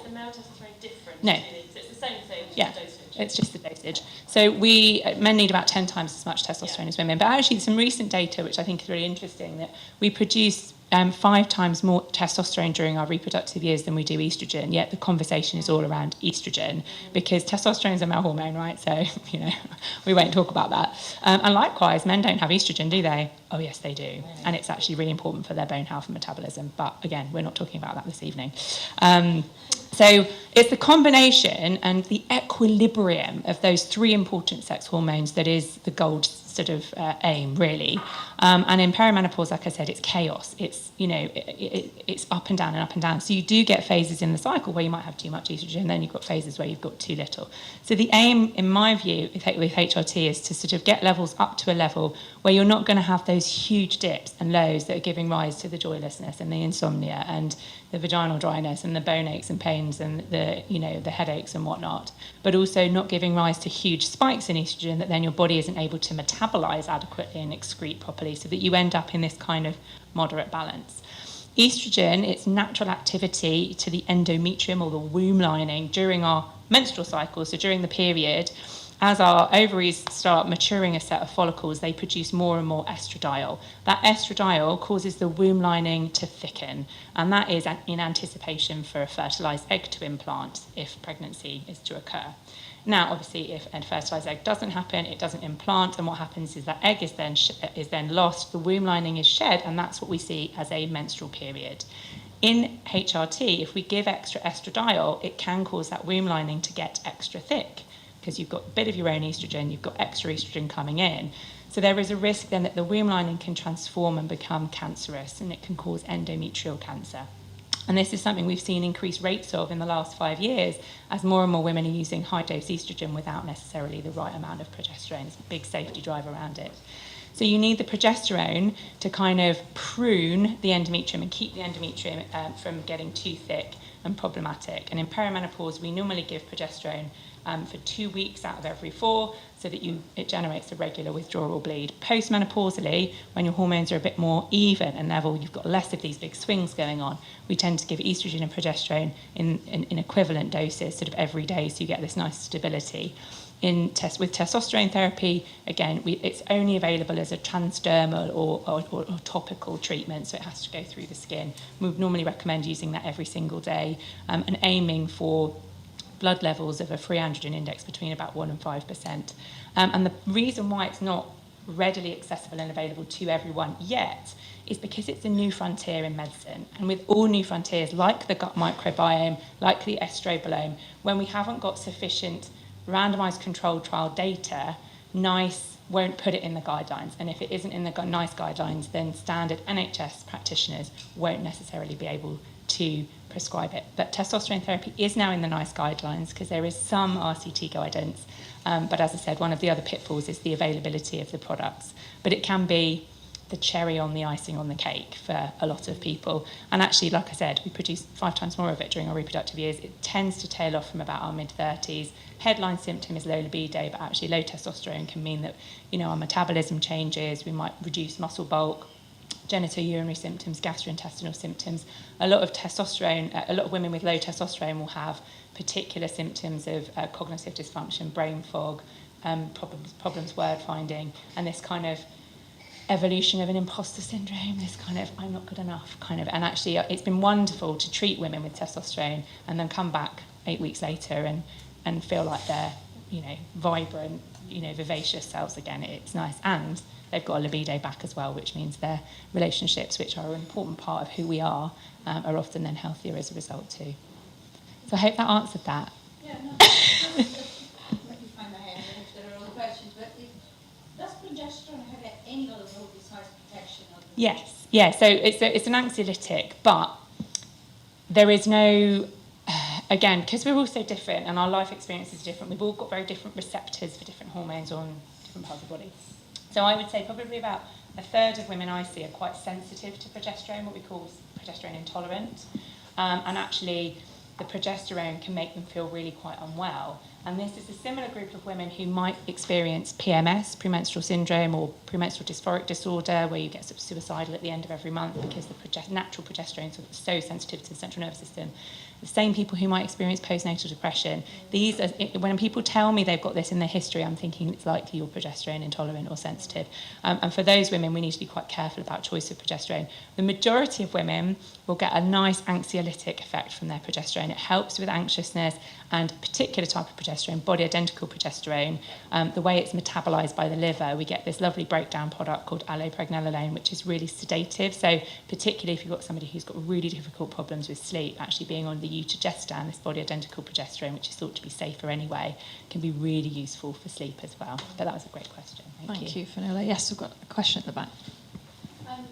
C: the male testosterone different?
B: No.
C: So it's the same thing, just
B: Yeah.
C: dosage.
B: It's just the dosage. So men need about 10 times as much testosterone as women. But actually, some recent data, which I think is really interesting, that we produce 5 times more testosterone during our reproductive years than we do estrogen. Yet the conversation is all around estrogen because testosterone is a male hormone, right? So, we won't talk about that. And likewise, men don't have estrogen, do they? Oh, yes, they do. And it's actually really important for their bone health and metabolism. But again, we're not talking about that this evening. So it's the combination and the equilibrium of those 3 important sex hormones that is the gold sort of aim, really. And in perimenopause, like I said, it's chaos. It's, it's up and down and up and down. So you do get phases in the cycle where you might have too much estrogen, then you've got phases where you've got too little. So the aim, in my view, with HRT is to sort of get levels up to a level where you're not going to have those huge dips and lows that are giving rise to the joylessness and the insomnia and the vaginal dryness and the bone aches and pains and the headaches and whatnot, but also not giving rise to huge spikes in estrogen that then your body isn't able to metabolize adequately and excrete properly, so that you end up in this kind of moderate balance. Estrogen, its natural activity to the endometrium or the womb lining during our menstrual cycle, so during the period, as our ovaries start maturing a set of follicles, they produce more and more estradiol. That estradiol causes the womb lining to thicken, and that is in anticipation for a fertilized egg to implant if pregnancy is to occur. Now, obviously, if a fertilized egg doesn't happen, it doesn't implant, and what happens is that egg is then lost, the womb lining is shed, and that's what we see as a menstrual period. In HRT, if we give extra estradiol, it can cause that womb lining to get extra thick, because you've got a bit of your own estrogen, you've got extra estrogen coming in. So there is a risk then that the womb lining can transform and become cancerous, and it can cause endometrial cancer. And this is something we've seen increased rates of in the last 5 years as more and more women are using high-dose estrogen without necessarily the right amount of progesterone. It's a big safety drive around it. So you need the progesterone to kind of prune the endometrium and keep the endometrium from getting too thick and problematic. And in perimenopause, we normally give progesterone for 2 weeks out of every 4, so that it generates a regular withdrawal bleed. Postmenopausally, when your hormones are a bit more even and level, you've got less of these big swings going on, we tend to give estrogen and progesterone in equivalent doses sort of every day, so you get this nice stability. With testosterone therapy, again, it's only available as a transdermal or topical treatment, so it has to go through the skin. We would normally recommend using that every single day and aiming for blood levels of a free androgen index between about 1% and 5%. And the reason why it's not readily accessible and available to everyone yet is because it's a new frontier in medicine. And with all new frontiers, like the gut microbiome, like the estrobolome, when we haven't got sufficient randomized controlled trial data, NICE won't put it in the guidelines. And if it isn't in the NICE guidelines, then standard NHS practitioners won't necessarily be able to prescribe it. But testosterone therapy is now in the NICE guidelines because there is some RCT guidance. But as I said, one of the other pitfalls is the availability of the products. But it can be the cherry on the icing on the cake for a lot of people. And actually, like I said, we produce 5 times more of it during our reproductive years. It tends to tail off from about our mid-30s. Headline symptom is low libido, but actually low testosterone can mean that, our metabolism changes, we might reduce muscle bulk, genitourinary symptoms, gastrointestinal symptoms. A lot of women with low testosterone will have particular symptoms of cognitive dysfunction, brain fog, problems word finding, and this kind of evolution of an imposter syndrome, this kind of I'm not good enough kind of. And actually, it's been wonderful to treat women with testosterone and then come back 8 weeks later and feel like they're, vibrant, vivacious selves again. It's nice. And they've got a libido back as well, which means their relationships, which are an important part of who we are often then healthier as a result too. So I hope that answered that.
E: Yeah, no. Let me find my hand if there are other questions. But does progesterone have any other role besides protection?
B: Yes. Yeah. So it's an anxiolytic, but there is no. Again, because we're all so different and our life experiences are different, we've all got very different receptors for different hormones on different parts of the body. So I would say probably about a third of women I see are quite sensitive to progesterone, what we call progesterone intolerant. And actually, the progesterone can make them feel really quite unwell. And this is a similar group of women who might experience PMS, premenstrual syndrome, or premenstrual dysphoric disorder, where you get sort of suicidal at the end of every month because the natural progesterone is so sensitive to the central nervous system. The same people who might experience postnatal depression. These are, when people tell me they've got this in their history, I'm thinking it's likely you're progesterone intolerant or sensitive. And for those women, we need to be quite careful about choice of progesterone. The majority of women will get a nice anxiolytic effect from their progesterone. It helps with anxiousness and a particular type of progesterone, body-identical progesterone. The way it's metabolized by the liver, we get this lovely breakdown product called allopregnanolone, which is really sedative. So particularly if you've got somebody who's got really difficult problems with sleep, actually being on the Utrogestan, this body-identical progesterone, which is thought to be safer anyway, can be really useful for sleep as well. But that was a great question.
A: Thank you, Fionnuala. Yes, we've got a question at the back.
F: I'd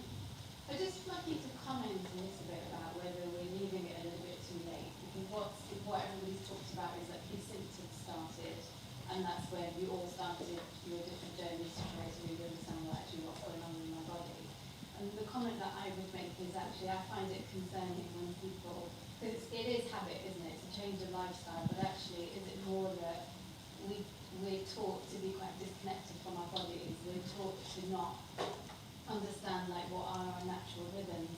F: just like you to comment a little bit about whether we're leaving it a little bit too late, because what everybody's talked about is that your symptoms started, and that's where you all started your different journeys to try to really understand what's going on in my body. And the comment that I would make is actually I find it concerning when people, because it is habit, isn't it? It's a change of lifestyle, but actually is it more that we're taught to be quite disconnected from our bodies, we're taught to not understand what are our natural rhythms,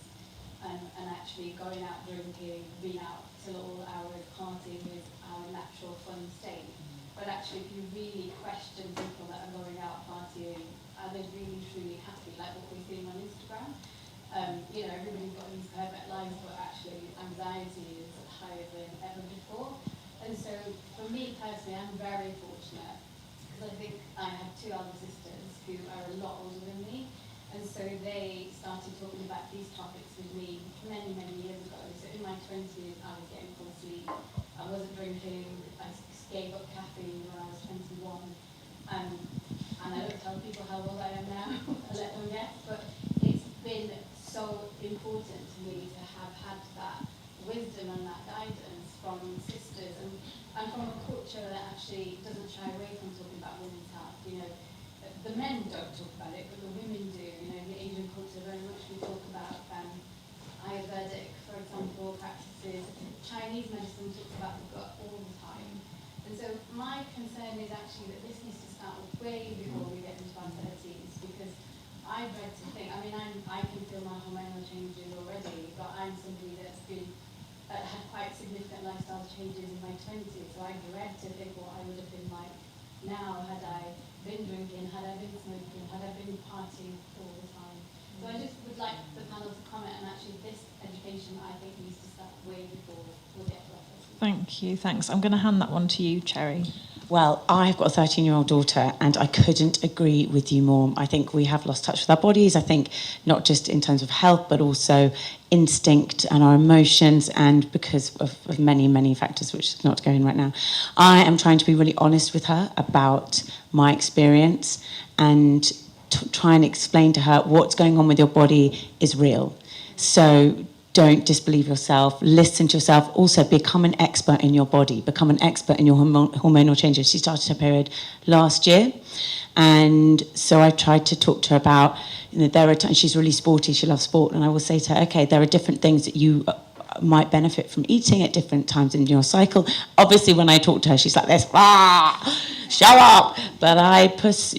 F: and actually going out drinking, being out till all hours, partying is our natural fun state. But actually, if you really question people that are going out partying, are they really truly happy, like what we're seeing on Instagram? Everybody's got these perfect lives, but actually anxiety is higher than ever before. And so for me personally, I'm very fortunate, because I think I have two elder sisters who are a lot older than me. And so they started talking about these topics with me many, many years ago. So in my 20s, I was getting full sleep. I wasn't drinking. I gave up caffeine when I was 21. And I don't tell people how old I am now. I let them guess. But it's been so important to me to have had that wisdom and that guidance from sisters. And I'm from a culture that actually doesn't shy away from talking about women's health. The men don't talk about it, but the women do. The Asian culture very much we talk about Ayurvedic, for example, practices. Chinese medicine talks about the gut all the time. And so my concern is actually that this needs to start way before we get into our 30s, because I've read to think, I can feel my hormonal changes already, but I'm somebody that's had quite significant lifestyle changes in my 20s, so I dread to think what I would have been like now had I been drinking, had I been smoking, had I been partying all the time. So I just would like the panel to comment, and actually this education I think needs to start way before we'll get to our 30s.
A: Thank you, thanks. I'm going to hand that one to you, Cherry.
D: Well, I've got a 13-year-old daughter, and I couldn't agree with you more. I think we have lost touch with our bodies. I think not just in terms of health, but also instinct and our emotions, and because of many, many factors, which is not to go in right now. I am trying to be really honest with her about my experience and try and explain to her what's going on with your body is real. So don't disbelieve yourself, listen to yourself, also become an expert in your body, become an expert in your hormonal changes. She started her period last year, and so I tried to talk to her about, there are times, she's really sporty, she loves sport, and I will say to her, okay, there are different things that you might benefit from eating at different times in your cycle. Obviously, when I talk to her, she's like this, shut up. But I persist,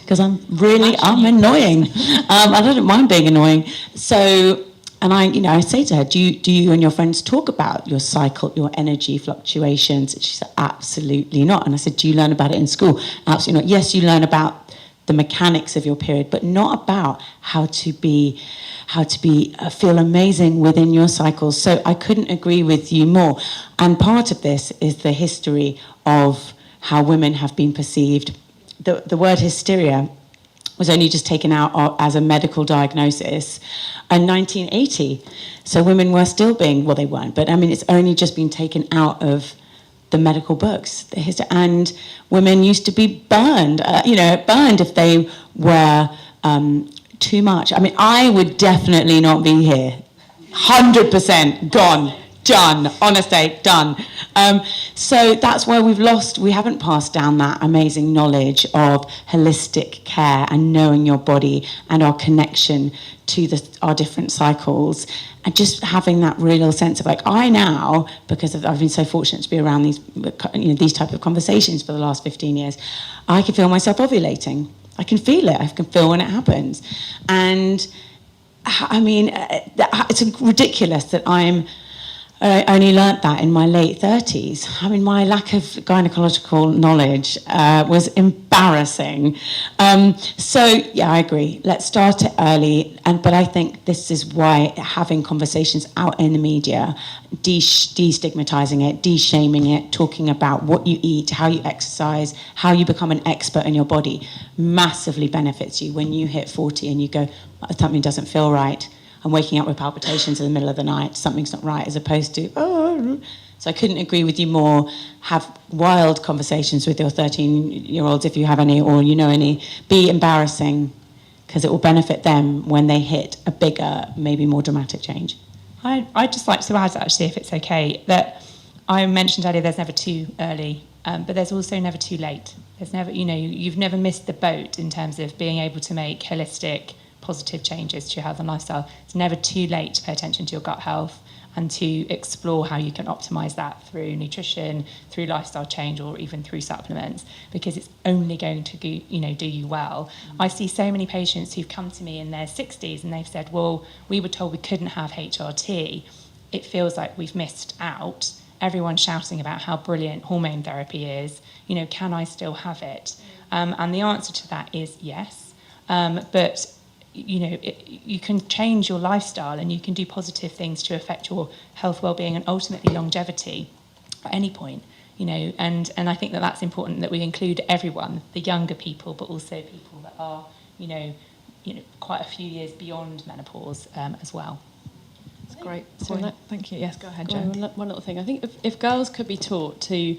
D: because I'm annoying. I don't mind being annoying. So, and I say to her, do you and your friends talk about your cycle, your energy fluctuations? And she said, absolutely not. And I said, do you learn about it in school? Absolutely not. Yes, you learn about the mechanics of your period, but not about how to feel amazing within your cycles. So I couldn't agree with you more. And part of this is the history of how women have been perceived. The word hysteria was only just taken out as a medical diagnosis in 1980. So women were still being, well, they weren't, but it's only just been taken out of the medical books. And women used to be burned if they were too much. I would definitely not be here. 100% gone. done. Honestly, done. So that's where we haven't passed down that amazing knowledge of holistic care and knowing your body and our connection to our different cycles, and just having that real sense of like, I now, because I've been so fortunate to be around these type of conversations for the last 15 years, I can feel myself ovulating. I can feel it. I can feel when it happens. And I mean, it's ridiculous that I only learnt that in my late 30s. I mean, my lack of gynecological knowledge was embarrassing. So, yeah, I agree. Let's start it early. But I think this is why having conversations out in the media, destigmatizing it, de-shaming it, talking about what you eat, how you exercise, how you become an expert in your body, massively benefits you when you hit 40 and you go, something doesn't feel right. I'm waking up with palpitations in the middle of the night, something's not right, as opposed to, oh. So I couldn't agree with you more. Have wild conversations with your 13-year-olds, if you have any, or you know any. Be embarrassing, because it will benefit them when they hit a bigger, maybe more dramatic change.
B: I'd just like to add, actually, if it's okay, that I mentioned earlier there's never too early, but there's also never too late. There's never, you've never missed the boat in terms of being able to make holistic, positive changes to your health and lifestyle. It's never too late to pay attention to your gut health and to explore how you can optimize that through nutrition, through lifestyle change, or even through supplements, because it's only going to do you well. I see so many patients who've come to me in their 60s and they've said, well, we were told we couldn't have HRT. It feels like we've missed out. Everyone's shouting about how brilliant hormone therapy is. Can I still have it? And the answer to that is yes. But you can change your lifestyle and you can do positive things to affect your health, well-being, and ultimately longevity at any point. And I think that's important, that we include everyone, the younger people, but also people that are, quite a few years beyond menopause as well.
A: That's great. So thank you. Yes, go ahead, Jo.
C: One little thing. I think if girls could be taught to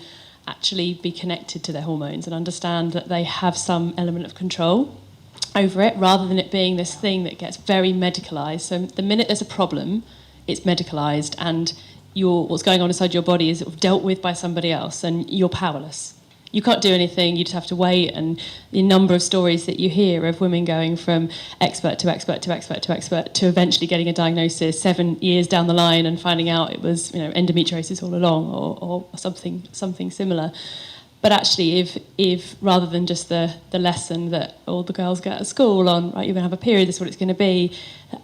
C: actually be connected to their hormones and understand that they have some element of control over it, rather than it being this thing that gets very medicalised. So the minute there's a problem, it's medicalised, and what's going on inside your body is dealt with by somebody else, and you're powerless. You can't do anything, you just have to wait. And the number of stories that you hear of women going from expert to expert to expert to expert to eventually getting a diagnosis 7 years down the line and finding out it was endometriosis all along, or something similar. But actually, if rather than just the lesson that all the girls get at school on, right, you're going to have a period, this is what it's going to be,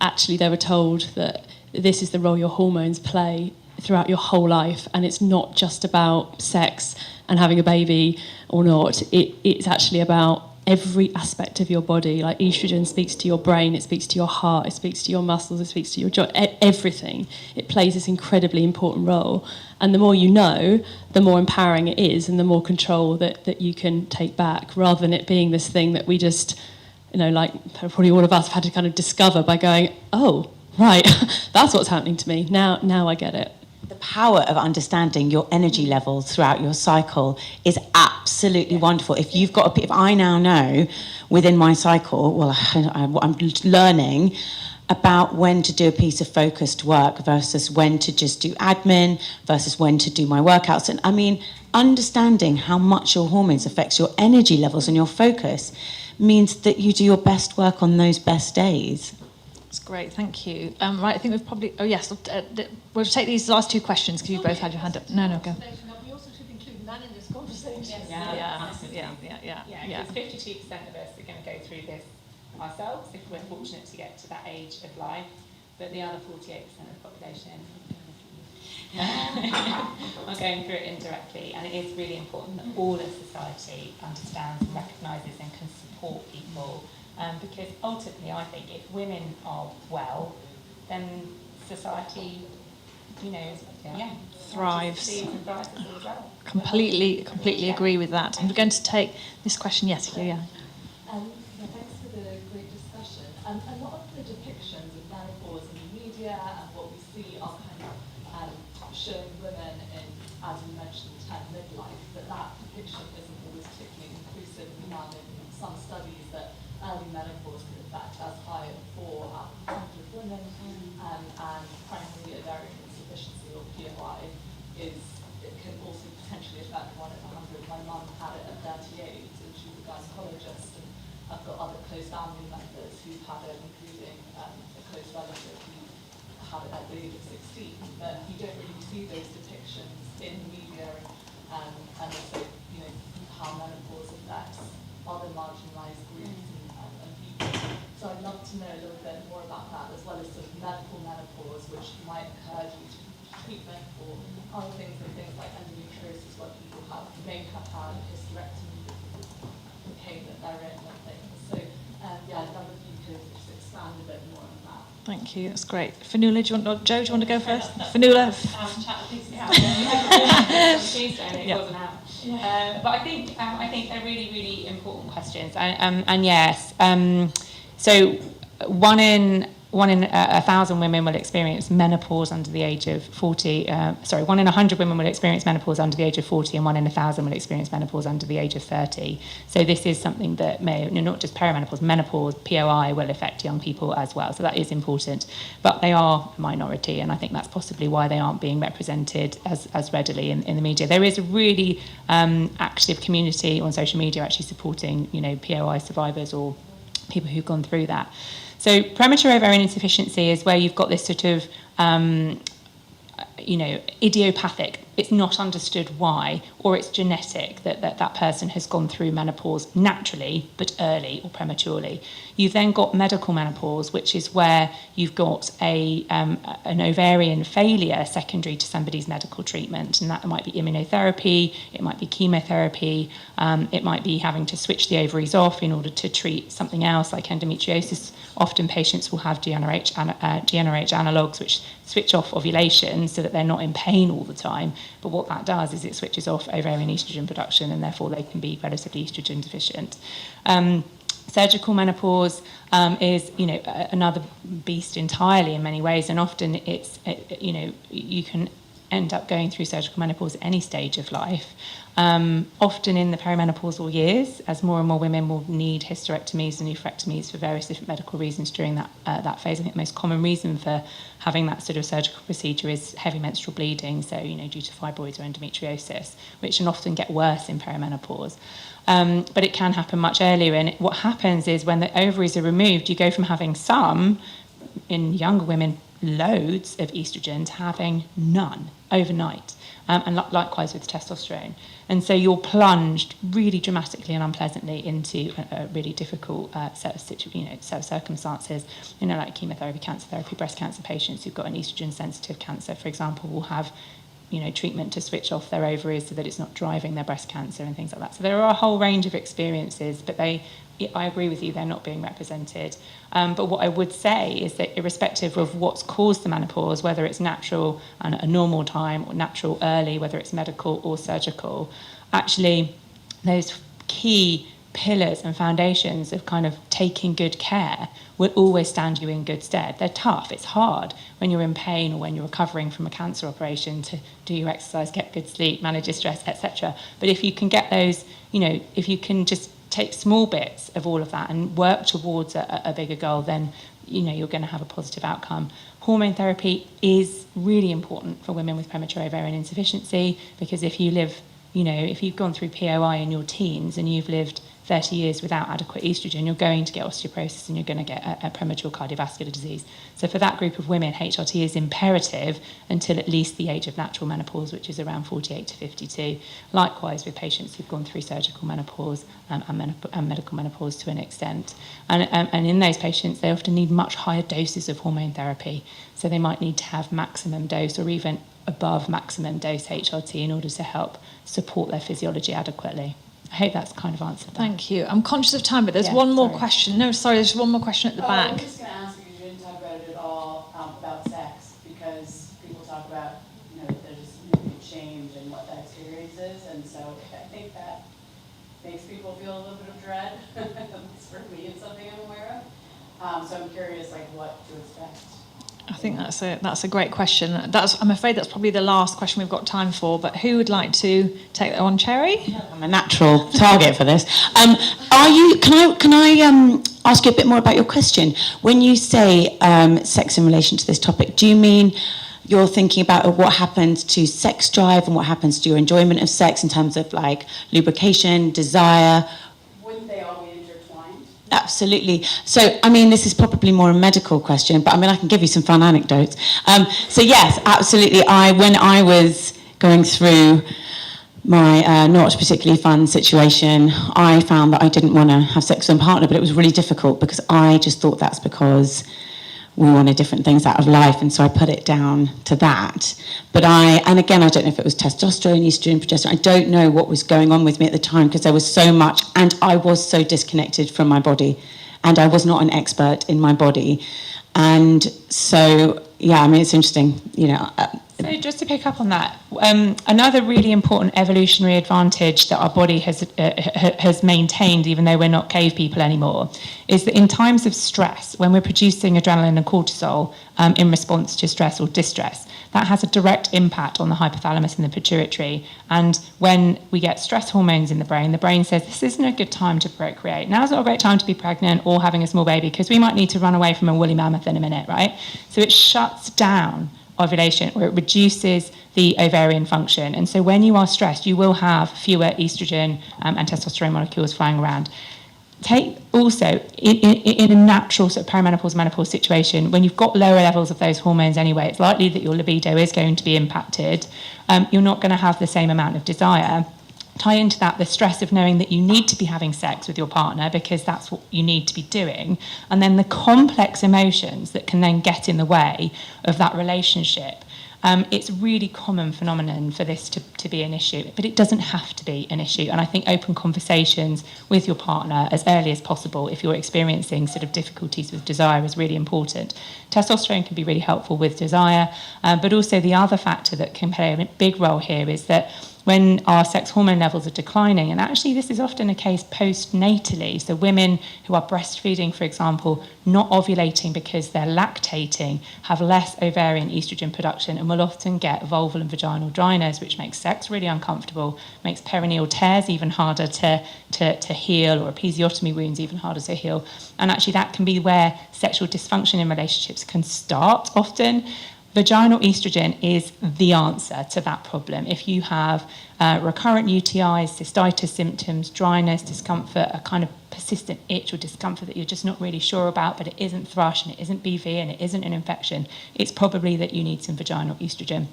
C: actually they were told that this is the role your hormones play throughout your whole life, and it's not just about sex and having a baby or not. It's actually about every aspect of your body. Like estrogen speaks to your brain, it speaks to your heart, it speaks to your muscles, it speaks to your joint, everything. It plays this incredibly important role. And the more you know, the more empowering it is, and the more control that you can take back, rather than it being this thing that we just, like probably all of us have had to kind of discover by going, oh, right, that's what's happening to me. Now I get it.
D: The power of understanding your energy levels throughout your cycle is absolutely wonderful. If I now know within my cycle, well, I'm learning about when to do a piece of focused work versus when to just do admin versus when to do my workouts. And I mean, understanding how much your hormones affects your energy levels and your focus means that you do your best work on those best days.
A: That's great, thank you. Right, I think we've probably... Oh, yes, we'll take these last two questions because you both had your hand up. No, go.
F: We also should include men in this conversation.
B: Yeah.
F: 52%
B: of us are going to go through this ourselves if we're fortunate to get to that age of life, but the other 48% of the population are going through it indirectly, and it is really important that all of society understands and recognises and can support people. Because ultimately, I think if women are well, then society,
A: thrives.
B: And thrives as well.
A: Completely agree with that. I'm going to take this question. Yes, yeah.
G: Thanks for the great discussion. A lot of the depictions of menopause in the media and what we see are kind of showing women in, as you mentioned, the term midlife, but that depiction isn't always particularly inclusive. We found in some studies that early menopause can in fact as high as 4 out of 100 women and primary ovarian insufficiency, or POI, it can also potentially affect 1 in 100. My mum had it at 38, and she's a gynecologist, and I've got other close family members who've had it, including a close relative who had it at the age of 16. But you don't really see those depictions in the media, and also, how menopause affects other marginalised groups and people. So I'd love to know a little bit more about that, as well as sort of medical menopause, which might occur due to treatment or other things, and things like endometriosis, where people may have had a hysterectomy, the pain that they're in and things. So I'd love if you could just expand a bit more on that.
A: Thank you, that's great. Fionnuala, Joe, do you want to go first? Fionnuala?
B: But I think they're really, really important questions, and yes, so one in 1,000 women will experience menopause under the age of 40. 1 in 100 women will experience menopause under the age of 40, and 1 in 1,000 will experience menopause under the age of 30. So this is something that may, not just perimenopause, menopause, POI will affect young people as well. So that is important, but they are a minority, and I think that's possibly why they aren't being represented as readily in the media. There is a really active community on social media actually supporting, POI survivors or people who've gone through that. So premature ovarian insufficiency is where you've got this sort of, idiopathic. It's not understood why, or it's genetic that person has gone through menopause naturally, but early or prematurely. You've then got medical menopause, which is where you've got an ovarian failure secondary to somebody's medical treatment, and that might be immunotherapy, it might be chemotherapy, it might be having to switch the ovaries off in order to treat something else like endometriosis. Often patients will have GnRH analogues which switch off ovulation so that they're not in pain all the time. But what that does is it switches off ovarian estrogen production, and therefore they can be relatively estrogen deficient. Surgical menopause is, another beast entirely in many ways, and often you can end up going through surgical menopause at any stage of life. Often in the perimenopausal years, as more and more women will need hysterectomies and nephrectomies for various different medical reasons during that phase. I think the most common reason for having that sort of surgical procedure is heavy menstrual bleeding, so due to fibroids or endometriosis, which can often get worse in perimenopause. But it can happen much earlier, and what happens is when the ovaries are removed, you go from having some, in younger women, loads of estrogen to having none overnight, and likewise with testosterone. And so you're plunged really dramatically and unpleasantly into a really difficult set of circumstances. Like chemotherapy, cancer therapy, breast cancer patients who've got an estrogen-sensitive cancer, for example, will have treatment to switch off their ovaries so that it's not driving their breast cancer and things like that. So there are a whole range of experiences, but I agree with you, they're not being represented. But what I would say is that irrespective of what's caused the menopause, whether it's natural and a normal time or natural early, whether it's medical or surgical, actually those key pillars and foundations of kind of taking good care will always stand you in good stead. They're tough, it's hard when you're in pain or when you're recovering from a cancer operation to do your exercise, get good sleep, manage your stress, etc. But if you can get those, if you can just take small bits of all of that and work towards a bigger goal, then you're going to have a positive outcome. Hormone therapy is really important for women with premature ovarian insufficiency, because if you live, if you've gone through POI in your teens and you've lived 30 years without adequate estrogen, you're going to get osteoporosis and you're going to get a premature cardiovascular disease. So for that group of women, HRT is imperative until at least the age of natural menopause, which is around 48 to 52. Likewise with patients who've gone through surgical menopause and medical menopause to an extent. And in those patients, they often need much higher doses of hormone therapy. So they might need to have maximum dose or even above maximum dose HRT in order to help support their physiology adequately. I hope that's kind of answered that.
A: Thank you. I'm conscious of time, but there's one more question. No, sorry, there's one more question at the back.
H: I was just going to ask you, you didn't talk about it at all, about sex, because people talk about, there's significant change in what that experience is, and so I think that makes people feel a little bit of dread. It's for me, it's something I'm aware of. So I'm curious, what to expect.
A: I think that's a great question. I'm afraid that's probably the last question we've got time for, but who would like to take that on? Cherry?
D: I'm a natural target for this. Can I ask you a bit more about your question. When you say sex in relation to this topic, do you mean you're thinking about what happens to sex drive and what happens to your enjoyment of sex in terms of like lubrication, desire?
H: Wouldn't they all be intertwined?
D: Absolutely. So, I mean, this is probably more a medical question, but I mean, I can give you some fun anecdotes. So yes, absolutely. When I was going through my not particularly fun situation, I found that I didn't want to have sex with a partner, but it was really difficult because I just thought that's because we wanted different things out of life, and so I put it down to that. But and again, I don't know if it was testosterone, estrogen, progesterone, I don't know what was going on with me at the time because there was so much, and I was so disconnected from my body, and I was not an expert in my body. And so, yeah, I mean, it's interesting, you know.
B: So just to pick up on that, another really important evolutionary advantage that our body has maintained, even though we're not cave people anymore, is that in times of stress, when we're producing adrenaline and cortisol in response to stress or distress, that has a direct impact on the hypothalamus and the pituitary. And when we get stress hormones in the brain says, this isn't a good time to procreate. Now's not a great time to be pregnant or having a small baby because we might need to run away from a woolly mammoth in a minute, right? So it shuts down ovulation, or it reduces the ovarian function. And so when you are stressed, you will have fewer estrogen and testosterone molecules flying around. Take also, in a natural sort of perimenopause, menopause situation, when you've got lower levels of those hormones anyway, it's likely that your libido is going to be impacted. You're not going to have the same amount of desire. Tie into that the stress of knowing that you need to be having sex with your partner because that's what you need to be doing, and then the complex emotions that can then get in the way of that relationship. It's a really common phenomenon for this to be an issue, but it doesn't have to be an issue. And I think open conversations with your partner as early as possible if you're experiencing sort of difficulties with desire is really important. Testosterone can be really helpful with desire, but also the other factor that can play a big role here is that when our sex hormone levels are declining, and actually this is often a case postnatally, so women who are breastfeeding, for example, not ovulating because they're lactating, have less ovarian estrogen production and will often get vulval and vaginal dryness, which makes sex really uncomfortable, makes perineal tears even harder to heal, or episiotomy wounds even harder to heal. And actually that can be where sexual dysfunction in relationships can start often. Vaginal estrogen is the answer to that problem. If you have recurrent UTIs, cystitis symptoms, dryness, discomfort, a kind of persistent itch or discomfort that you're just not really sure about, but it isn't thrush and it isn't BV and it isn't an infection, it's probably that you need some vaginal estrogen.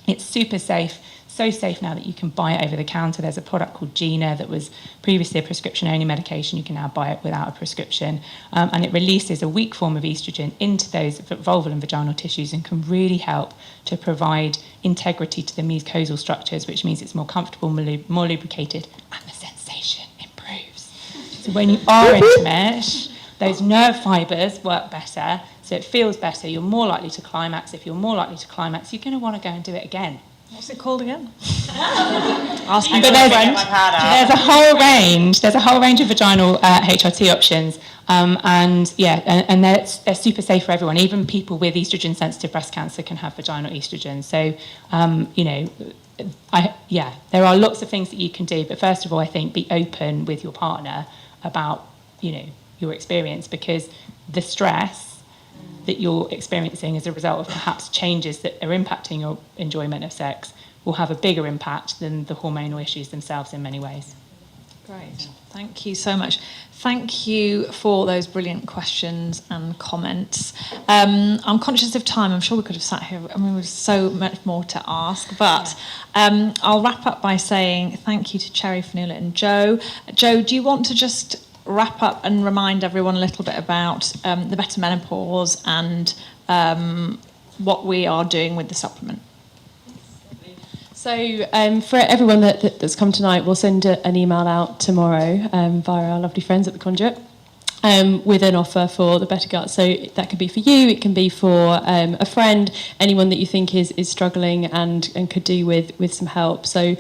B: It's super safe, so safe now that you can buy it over the counter. There's a product called Gina that was previously a prescription-only medication. You can now buy it without a prescription. And it releases a weak form of estrogen into those vulval and vaginal tissues and can really help to provide integrity to the mucosal structures, which means it's more comfortable, more lubricated, and the sensation improves. So when you are intimate, those nerve fibres work better, so it feels better. You're more likely to climax. If you're more likely to climax, you're going to want to go and do it again.
A: What's it called again? Ask me
B: But
A: for a friend.
B: there's a whole range of vaginal HRT options, and they're super safe for everyone. Even people with estrogen sensitive breast cancer can have vaginal estrogen. So there are lots of things that you can do, but first of all, I think be open with your partner about your experience, because the stress that you're experiencing as a result of perhaps changes that are impacting your enjoyment of sex will have a bigger impact than the hormonal issues themselves in many ways.
A: Great. Thank you so much. Thank you for those brilliant questions and comments. I'm conscious of time. I'm sure we could have sat here. I mean, there's so much more to ask, but I'll wrap up by saying thank you to Cherry, Fionnuala and Jo. Jo, do you want to just wrap up and remind everyone a little bit about the Better Menopause and what we are doing with the supplement?
C: So for everyone that's come tonight, we'll send an email out tomorrow via our lovely friends at the Conduit with an offer for the Better Gut. So that could be for you, it can be for a friend, anyone that you think is struggling and could do with some help. So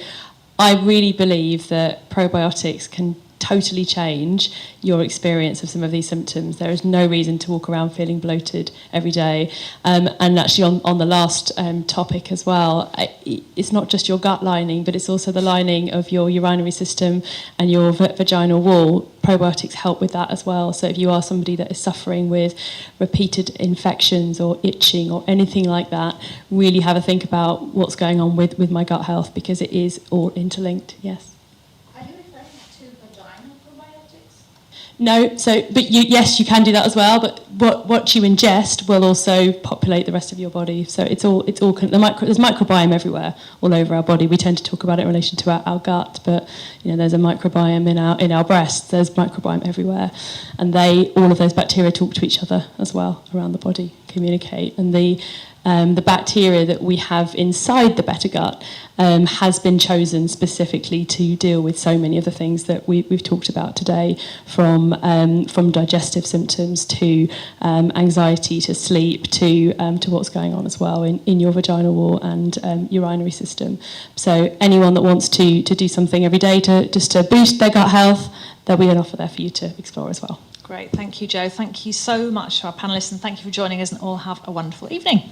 C: I really believe that probiotics can totally change your experience of some of these symptoms. There is no reason to walk around feeling bloated every day. And actually on the last topic as well, it's not just your gut lining, but it's also the lining of your urinary system and your vaginal wall. Probiotics help with that as well. So if you are somebody that is suffering with repeated infections or itching or anything like that, really have a think about what's going on with my gut health, because it is all interlinked. Yes.
E: Are you referring to vaginal probiotics?
C: No, yes, you can do that as well. But what you ingest will also populate the rest of your body. So there's microbiome everywhere, all over our body. We tend to talk about it in relation to our gut, but there's a microbiome in our breasts. There's microbiome everywhere, and all of those bacteria talk to each other as well around the body, communicate, and the bacteria that we have inside the beta gut has been chosen specifically to deal with so many of the things that we've talked about today, from digestive symptoms to anxiety to sleep to what's going on as well in your vaginal wall and urinary system. So anyone that wants to do something every day to boost their gut health, there'll be an offer there for you to explore as well.
A: Great, thank you, Jo. Thank you so much to our panellists, and thank you for joining us, and all have a wonderful evening.